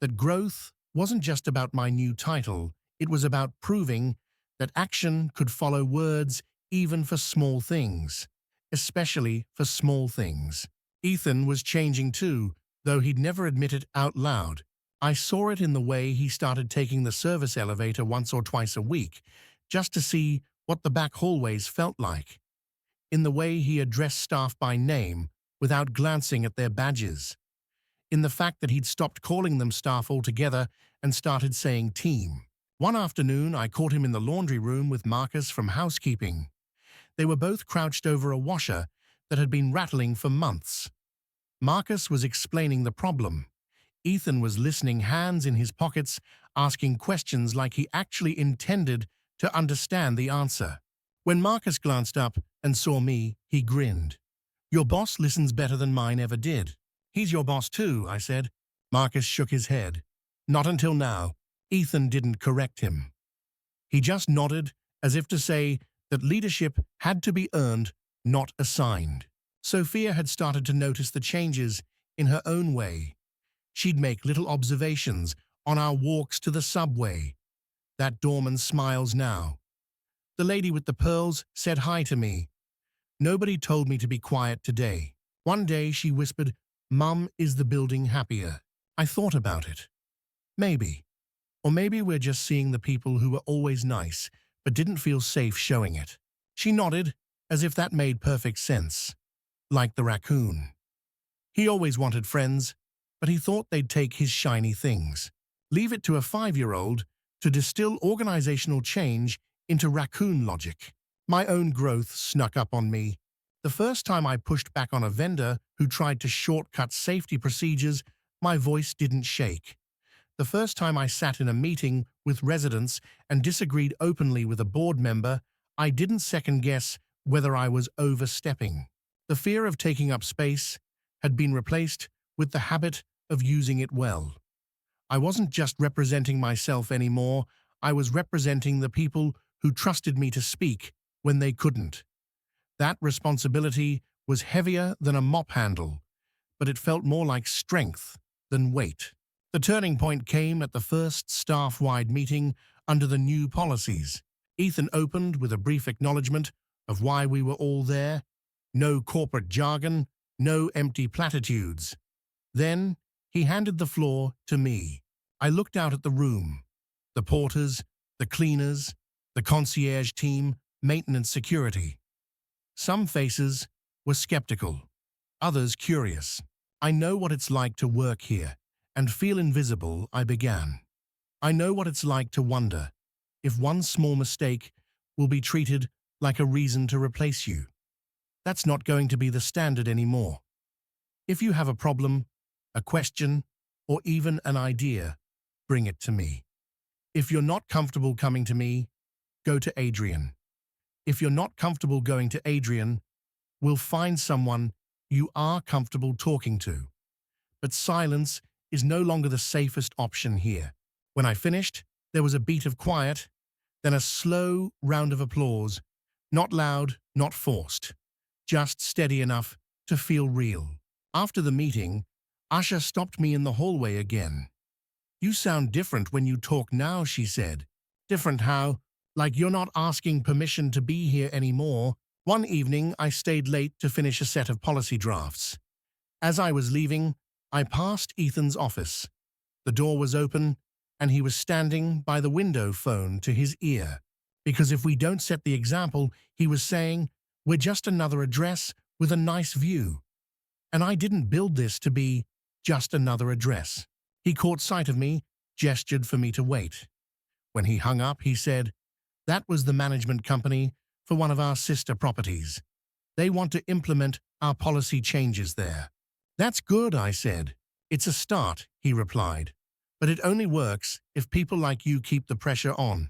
that growth wasn't just about my new title. It was about proving that action could follow words even for small things, especially for small things. Ethan was changing too, though he'd never admit it out loud. I saw it in the way he started taking the service elevator once or twice a week, just to see what the back hallways felt like, in the way he addressed staff by name without glancing at their badges, in the fact that he'd stopped calling them staff altogether and started saying team. One afternoon, I caught him in the laundry room with Marcus from housekeeping. They were both crouched over a washer that had been rattling for months. Marcus was explaining the problem. Ethan was listening, hands in his pockets, asking questions like he actually intended to understand the answer. When Marcus glanced up and saw me, he grinned. "Your boss listens better than mine ever did." "He's your boss too," I said. Marcus shook his head. "Not until now." Ethan didn't correct him. He just nodded, as if to say that leadership had to be earned, not assigned. Sophia had started to notice the changes in her own way. She'd make little observations on our walks to the subway. That doorman smiles now. The lady with the pearls said hi to me. Nobody told me to be quiet today. One day she whispered, "Mum, is the building happier?" I thought about it. Maybe. Or maybe we're just seeing the people who were always nice, but didn't feel safe showing it. She nodded, as if that made perfect sense. Like the raccoon. He always wanted friends, but he thought they'd take his shiny things. Leave it to a 5-year-old to distill organizational change into raccoon logic. My own growth snuck up on me. The first time I pushed back on a vendor who tried to shortcut safety procedures, my voice didn't shake. The first time I sat in a meeting with residents and disagreed openly with a board member, I didn't second-guess whether I was overstepping. The fear of taking up space had been replaced with the habit of using it well. I wasn't just representing myself anymore, I was representing the people who trusted me to speak when they couldn't. That responsibility was heavier than a mop handle, but it felt more like strength than weight. The turning point came at the first staff-wide meeting under the new policies. Ethan opened with a brief acknowledgement of why we were all there. No corporate jargon, no empty platitudes. Then he handed the floor to me. I looked out at the room. The porters, the cleaners, the concierge team, maintenance security. Some faces were skeptical, others curious. "I know what it's like to work here and feel invisible," I began. "I know what it's like to wonder if one small mistake will be treated like a reason to replace you. That's not going to be the standard anymore. If you have a problem, a question, or even an idea, bring it to me. If you're not comfortable coming to me, go to Adrian. If you're not comfortable going to Adrian, we'll find someone you are comfortable talking to. But silence is no longer the safest option here." When I finished, there was a beat of quiet, then a slow round of applause, not loud, not forced, just steady enough to feel real. After the meeting, Asha stopped me in the hallway again. "You sound different when you talk now," she said. "Different how? Like you're not asking permission to be here anymore." One evening, I stayed late to finish a set of policy drafts. As I was leaving, I passed Ethan's office. The door was open, and he was standing by the window, phone to his ear. Because if we don't set the example, he was saying, we're just another address with a nice view. And I didn't build this to be just another address. He caught sight of me, gestured for me to wait. When he hung up, he said, "That was the management company for one of our sister properties. They want to implement our policy changes there." "That's good," I said. "It's a start," he replied. "But it only works if people like you keep the pressure on.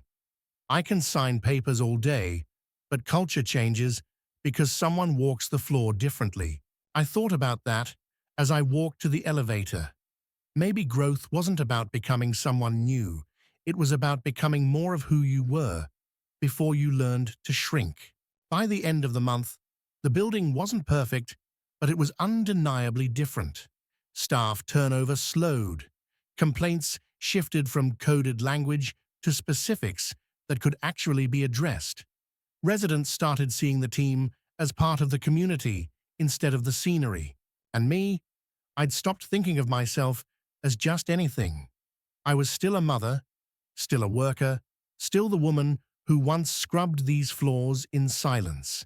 I can sign papers all day, but culture changes because someone walks the floor differently." I thought about that as I walked to the elevator. Maybe growth wasn't about becoming someone new. It was about becoming more of who you were before you learned to shrink. By the end of the month, the building wasn't perfect, but it was undeniably different. Staff turnover slowed. Complaints shifted from coded language to specifics that could actually be addressed. Residents started seeing the team as part of the community instead of the scenery. And me, I'd stopped thinking of myself as just anything. I was still a mother, still a worker, still the woman who once scrubbed these floors in silence.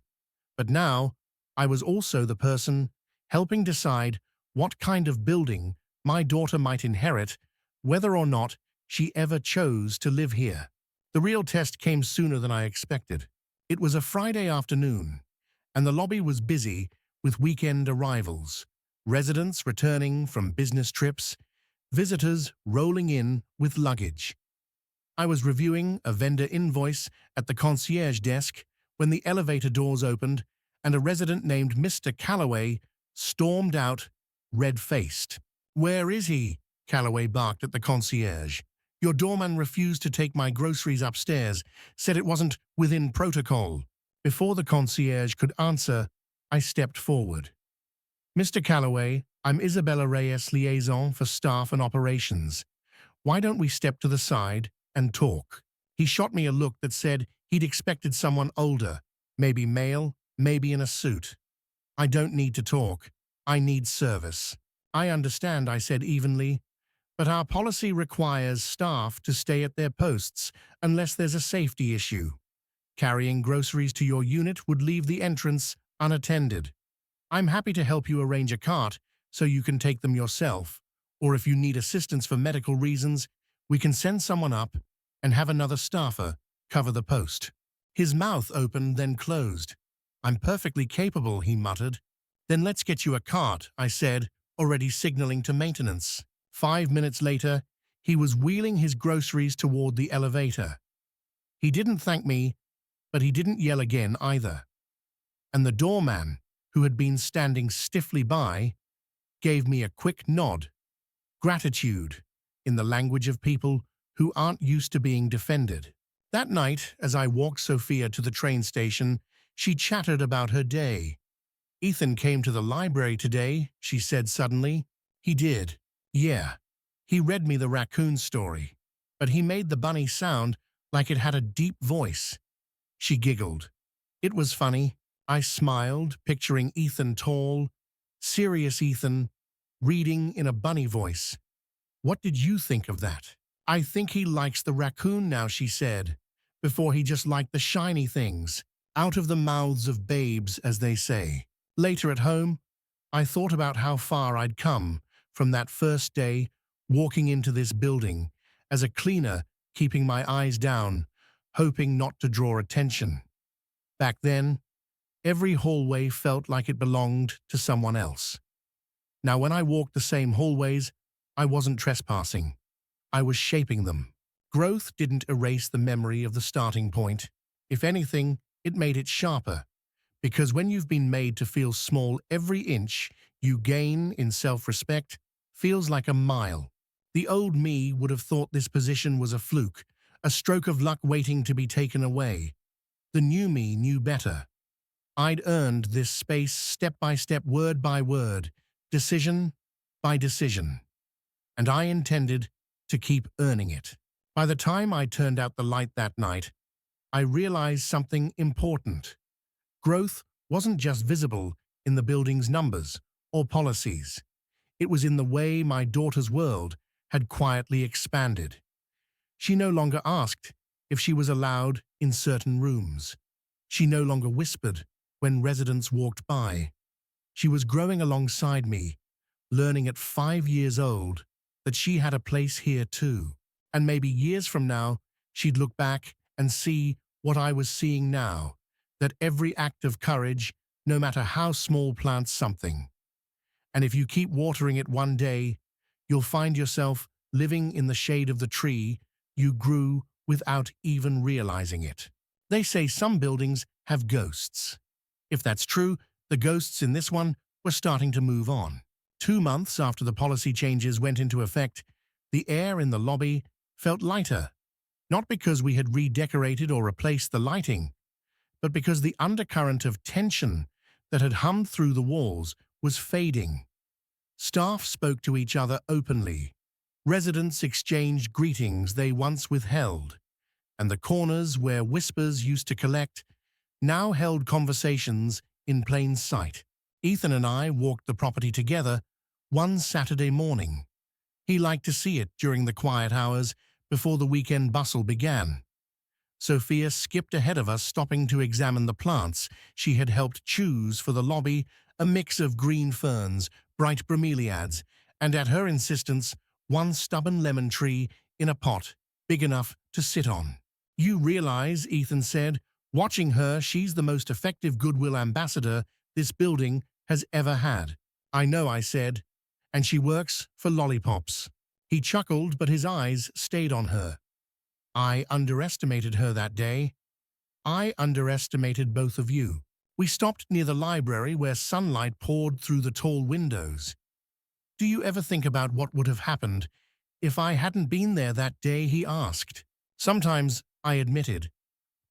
But now, I was also the person helping decide what kind of building my daughter might inherit, whether or not she ever chose to live here. The real test came sooner than I expected. It was a Friday afternoon, and the lobby was busy with weekend arrivals, residents returning from business trips, visitors rolling in with luggage. I was reviewing a vendor invoice at the concierge desk when the elevator doors opened and a resident named Mr. Calloway stormed out, red-faced. "Where is he?" Calloway barked at the concierge. "Your doorman refused to take my groceries upstairs, said it wasn't within protocol." Before the concierge could answer, I stepped forward. "Mr. Calloway, I'm Isabella Reyes, liaison for staff and operations. Why don't we step to the side and talk?" He shot me a look that said he'd expected someone older, maybe male, maybe in a suit. "I don't need to talk. I need service." "I understand," I said evenly, "but our policy requires staff to stay at their posts unless there's a safety issue. Carrying groceries to your unit would leave the entrance unattended. I'm happy to help you arrange a cart so you can take them yourself, or if you need assistance for medical reasons, we can send someone up and have another staffer cover the post." His mouth opened, then closed. "I'm perfectly capable," he muttered. "Then let's get you a cart," I said, already signaling to maintenance. 5 minutes later, he was wheeling his groceries toward the elevator. He didn't thank me, but he didn't yell again either. And the doorman, who had been standing stiffly by, gave me a quick nod. Gratitude, in the language of people who aren't used to being defended. That night, as I walked Sophia to the train station, she chattered about her day. "Ethan came to the library today," she said suddenly. "He did. Yeah. He read me the raccoon story, but he made the bunny sound like it had a deep voice." She giggled. It was funny. I smiled, picturing Ethan tall, serious Ethan, reading in a bunny voice. "What did you think of that?" "I think he likes the raccoon now," she said. "Before he just liked the shiny things. Out of the mouths of babes, as they say." Later at home, I thought about how far I'd come from that first day walking into this building as a cleaner, keeping my eyes down, hoping not to draw attention. Back then, every hallway felt like it belonged to someone else. Now, when I walked the same hallways, I wasn't trespassing. I was shaping them. Growth didn't erase the memory of the starting point. If anything, it made it sharper. Because when you've been made to feel small, every inch you gain in self-respect feels like a mile. The old me would have thought this position was a fluke, a stroke of luck waiting to be taken away. The new me knew better. I'd earned this space step by step, word by word, decision by decision. And I intended to keep earning it. By the time I turned out the light that night, I realized something important. Growth wasn't just visible in the building's numbers or policies. It was in the way my daughter's world had quietly expanded. She no longer asked if she was allowed in certain rooms. She no longer whispered when residents walked by. She was growing alongside me, learning at 5 years old that she had a place here too. And maybe years from now, she'd look back and see what I was seeing now, that every act of courage, no matter how small, plants something. And if you keep watering it one day, you'll find yourself living in the shade of the tree you grew without even realizing it. They say some buildings have ghosts. If that's true, the ghosts in this one were starting to move on. 2 months after the policy changes went into effect, the air in the lobby felt lighter, not because we had redecorated or replaced the lighting, but because the undercurrent of tension that had hummed through the walls was fading. Staff spoke to each other openly. Residents exchanged greetings they once withheld, and the corners where whispers used to collect now held conversations in plain sight. Ethan and I walked the property together one Saturday morning. He liked to see it during the quiet hours before the weekend bustle began. Sophia skipped ahead of us, stopping to examine the plants she had helped choose for the lobby, a mix of green ferns, bright bromeliads, and at her insistence, one stubborn lemon tree in a pot big enough to sit on. You realize, Ethan said, watching her, she's the most effective goodwill ambassador this building has ever had. I know, I said, and she works for Lollipops. He chuckled, but his eyes stayed on her. I underestimated her that day. I underestimated both of you. We stopped near the library where sunlight poured through the tall windows. Do you ever think about what would have happened if I hadn't been there that day, he asked. Sometimes, I admitted,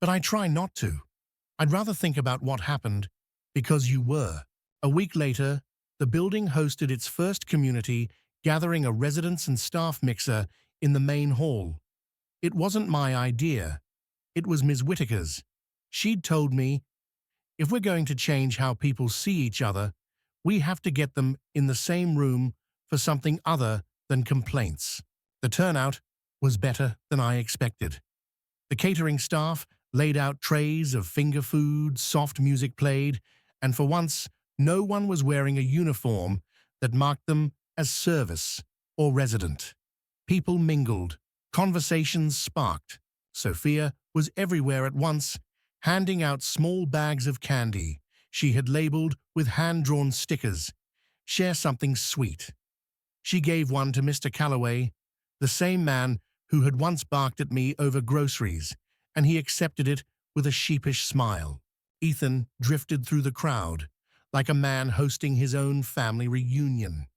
but I try not to. I'd rather think about what happened because you were. A week later, the building hosted its first community gathering, a residents and staff mixer in the main hall. It wasn't my idea. It was Ms. Whitaker's. She'd told me, if we're going to change how people see each other, we have to get them in the same room for something other than complaints. The turnout was better than I expected. The catering staff laid out trays of finger food, soft music played, and for once, no one was wearing a uniform that marked them as service or resident. People mingled. Conversations sparked. Sophia was everywhere at once, handing out small bags of candy she had labeled with hand-drawn stickers. Share something sweet. She gave one to Mr. Calloway, the same man who had once barked at me over groceries, and he accepted it with a sheepish smile. Ethan drifted through the crowd, like a man hosting his own family reunion.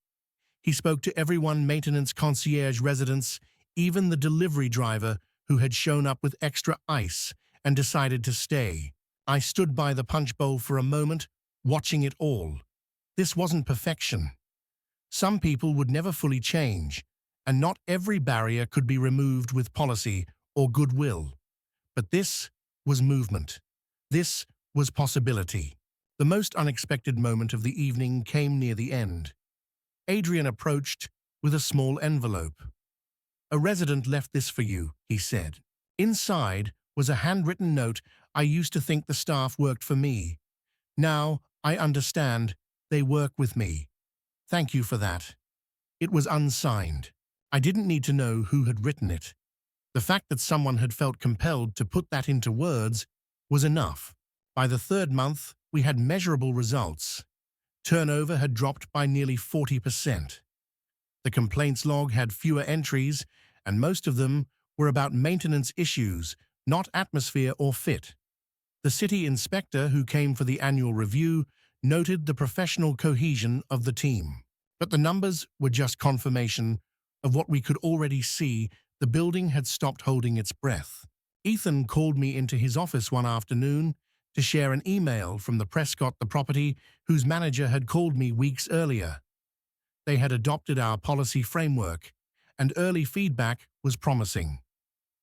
He spoke to everyone, maintenance, concierge, residents, even the delivery driver who had shown up with extra ice and decided to stay. I stood by the punch bowl for a moment, watching it all. This wasn't perfection. Some people would never fully change, and not every barrier could be removed with policy or goodwill. But this was movement. This was possibility. The most unexpected moment of the evening came near the end. Adrian approached with a small envelope. "A resident left this for you," he said. Inside was a handwritten note. "I used to think the staff worked for me. Now I understand they work with me. Thank you for that." It was unsigned. I didn't need to know who had written it. The fact that someone had felt compelled to put that into words was enough. By the third month, we had measurable results. Turnover had dropped by nearly 40%. The complaints log had fewer entries, and most of them were about maintenance issues, not atmosphere or fit. The city inspector, who came for the annual review, noted the professional cohesion of the team. But the numbers were just confirmation of what we could already see. The building had stopped holding its breath. Ethan called me into his office one afternoon to share an email from the Prescott, the property whose manager had called me weeks earlier. They had adopted our policy framework, and early feedback was promising.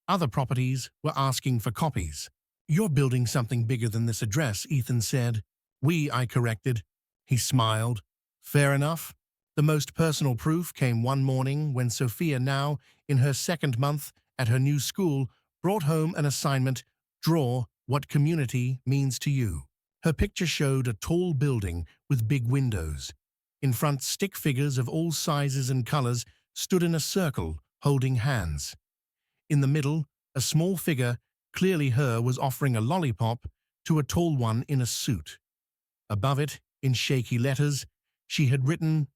Other properties were asking for copies. "You're building something bigger than this address," Ethan said. I corrected. He smiled. "Fair enough." The most personal proof came one morning when Sophia, now in her second month at her new school, brought home an assignment: draw what community means to you. Her picture showed a tall building with big windows. In front, stick figures of all sizes and colors stood in a circle, holding hands. In the middle, a small figure, clearly her, was offering a lollipop to a tall one in a suit. Above it, in shaky letters, she had written,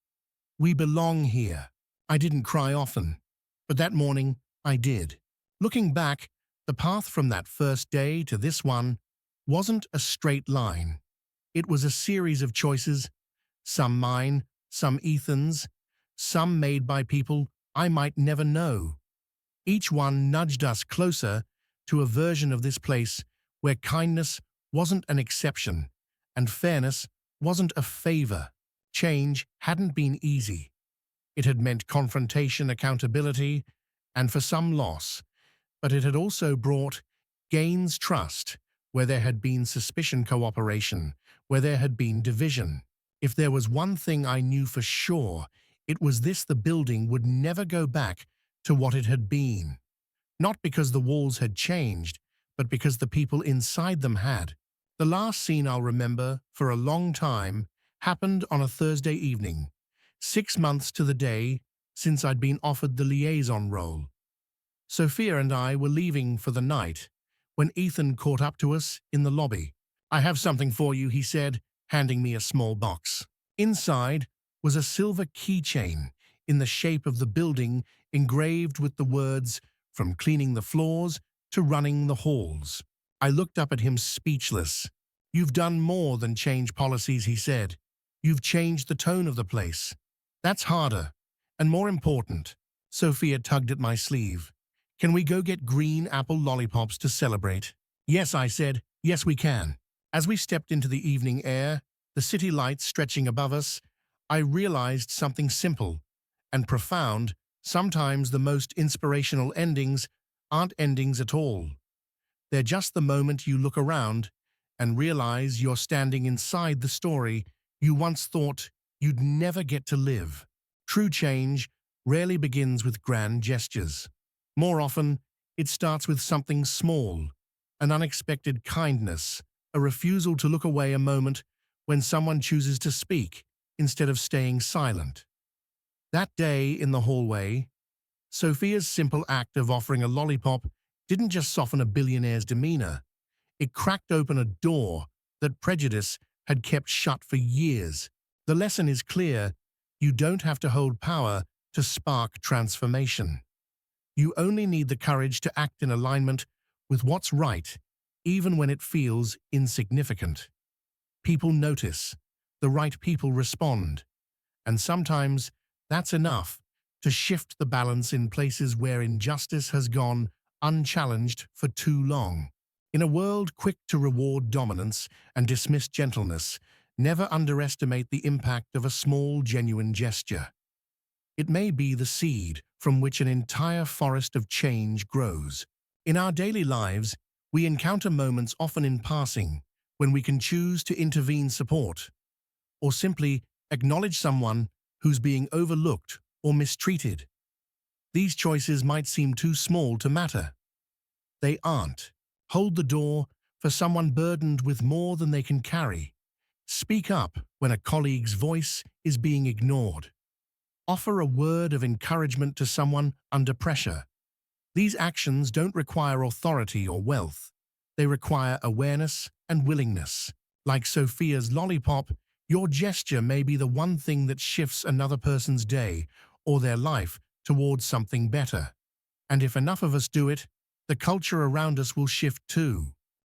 "We belong here." I didn't cry often, but that morning I did. Looking back, the path from that first day to this one wasn't a straight line. It was a series of choices, some mine, some Ethan's, some made by people I might never know. Each one nudged us closer to a version of this place where kindness wasn't an exception and fairness wasn't a favor. Change hadn't been easy. It had meant confrontation, accountability, and for some loss, but it had also brought gains, trust, where there had been suspicion, cooperation, where there had been division. If there was one thing I knew for sure, it was this: the building would never go back to what it had been. Not because the walls had changed, but because the people inside them had. The last scene I'll remember for a long time happened on a Thursday evening, 6 months to the day since I'd been offered the liaison role. Sophia and I were leaving for the night when Ethan caught up to us in the lobby. "I have something for you," he said, handing me a small box. Inside was a silver keychain in the shape of the building, engraved with the words, "From cleaning the floors to running the halls." I looked up at him speechless. "You've done more than change policies," he said. "You've changed the tone of the place. That's harder and more important." Sophia tugged at my sleeve. "Can we go get green apple lollipops to celebrate?" "Yes," I said. "Yes, we can." As we stepped into the evening air, the city lights stretching above us, I realized something simple and profound. Sometimes the most inspirational endings aren't endings at all. They're just the moment you look around and realize you're standing inside the story you once thought you'd never get to live. True change rarely begins with grand gestures. More often, it starts with something small, an unexpected kindness, a refusal to look away, a moment when someone chooses to speak instead of staying silent. That day in the hallway, Sophia's simple act of offering a lollipop didn't just soften a billionaire's demeanor, it cracked open a door that prejudice had kept shut for years. The lesson is clear: you don't have to hold power to spark transformation. You only need the courage to act in alignment with what's right, even when it feels insignificant. People notice, the right people respond, and sometimes that's enough to shift the balance in places where injustice has gone unchallenged for too long. In a world quick to reward dominance and dismiss gentleness, never underestimate the impact of a small, genuine gesture. It may be the seed from which an entire forest of change grows. In our daily lives, we encounter moments, often in passing, when we can choose to intervene, support, or simply acknowledge someone who's being overlooked or mistreated. These choices might seem too small to matter. They aren't. Hold the door for someone burdened with more than they can carry. Speak up when a colleague's voice is being ignored. Offer a word of encouragement to someone under pressure. These actions don't require authority or wealth. They require awareness and willingness. Like Sophia's lollipop, your gesture may be the one thing that shifts another person's day or their life towards something better. And if enough of us do it, the culture around us will shift too.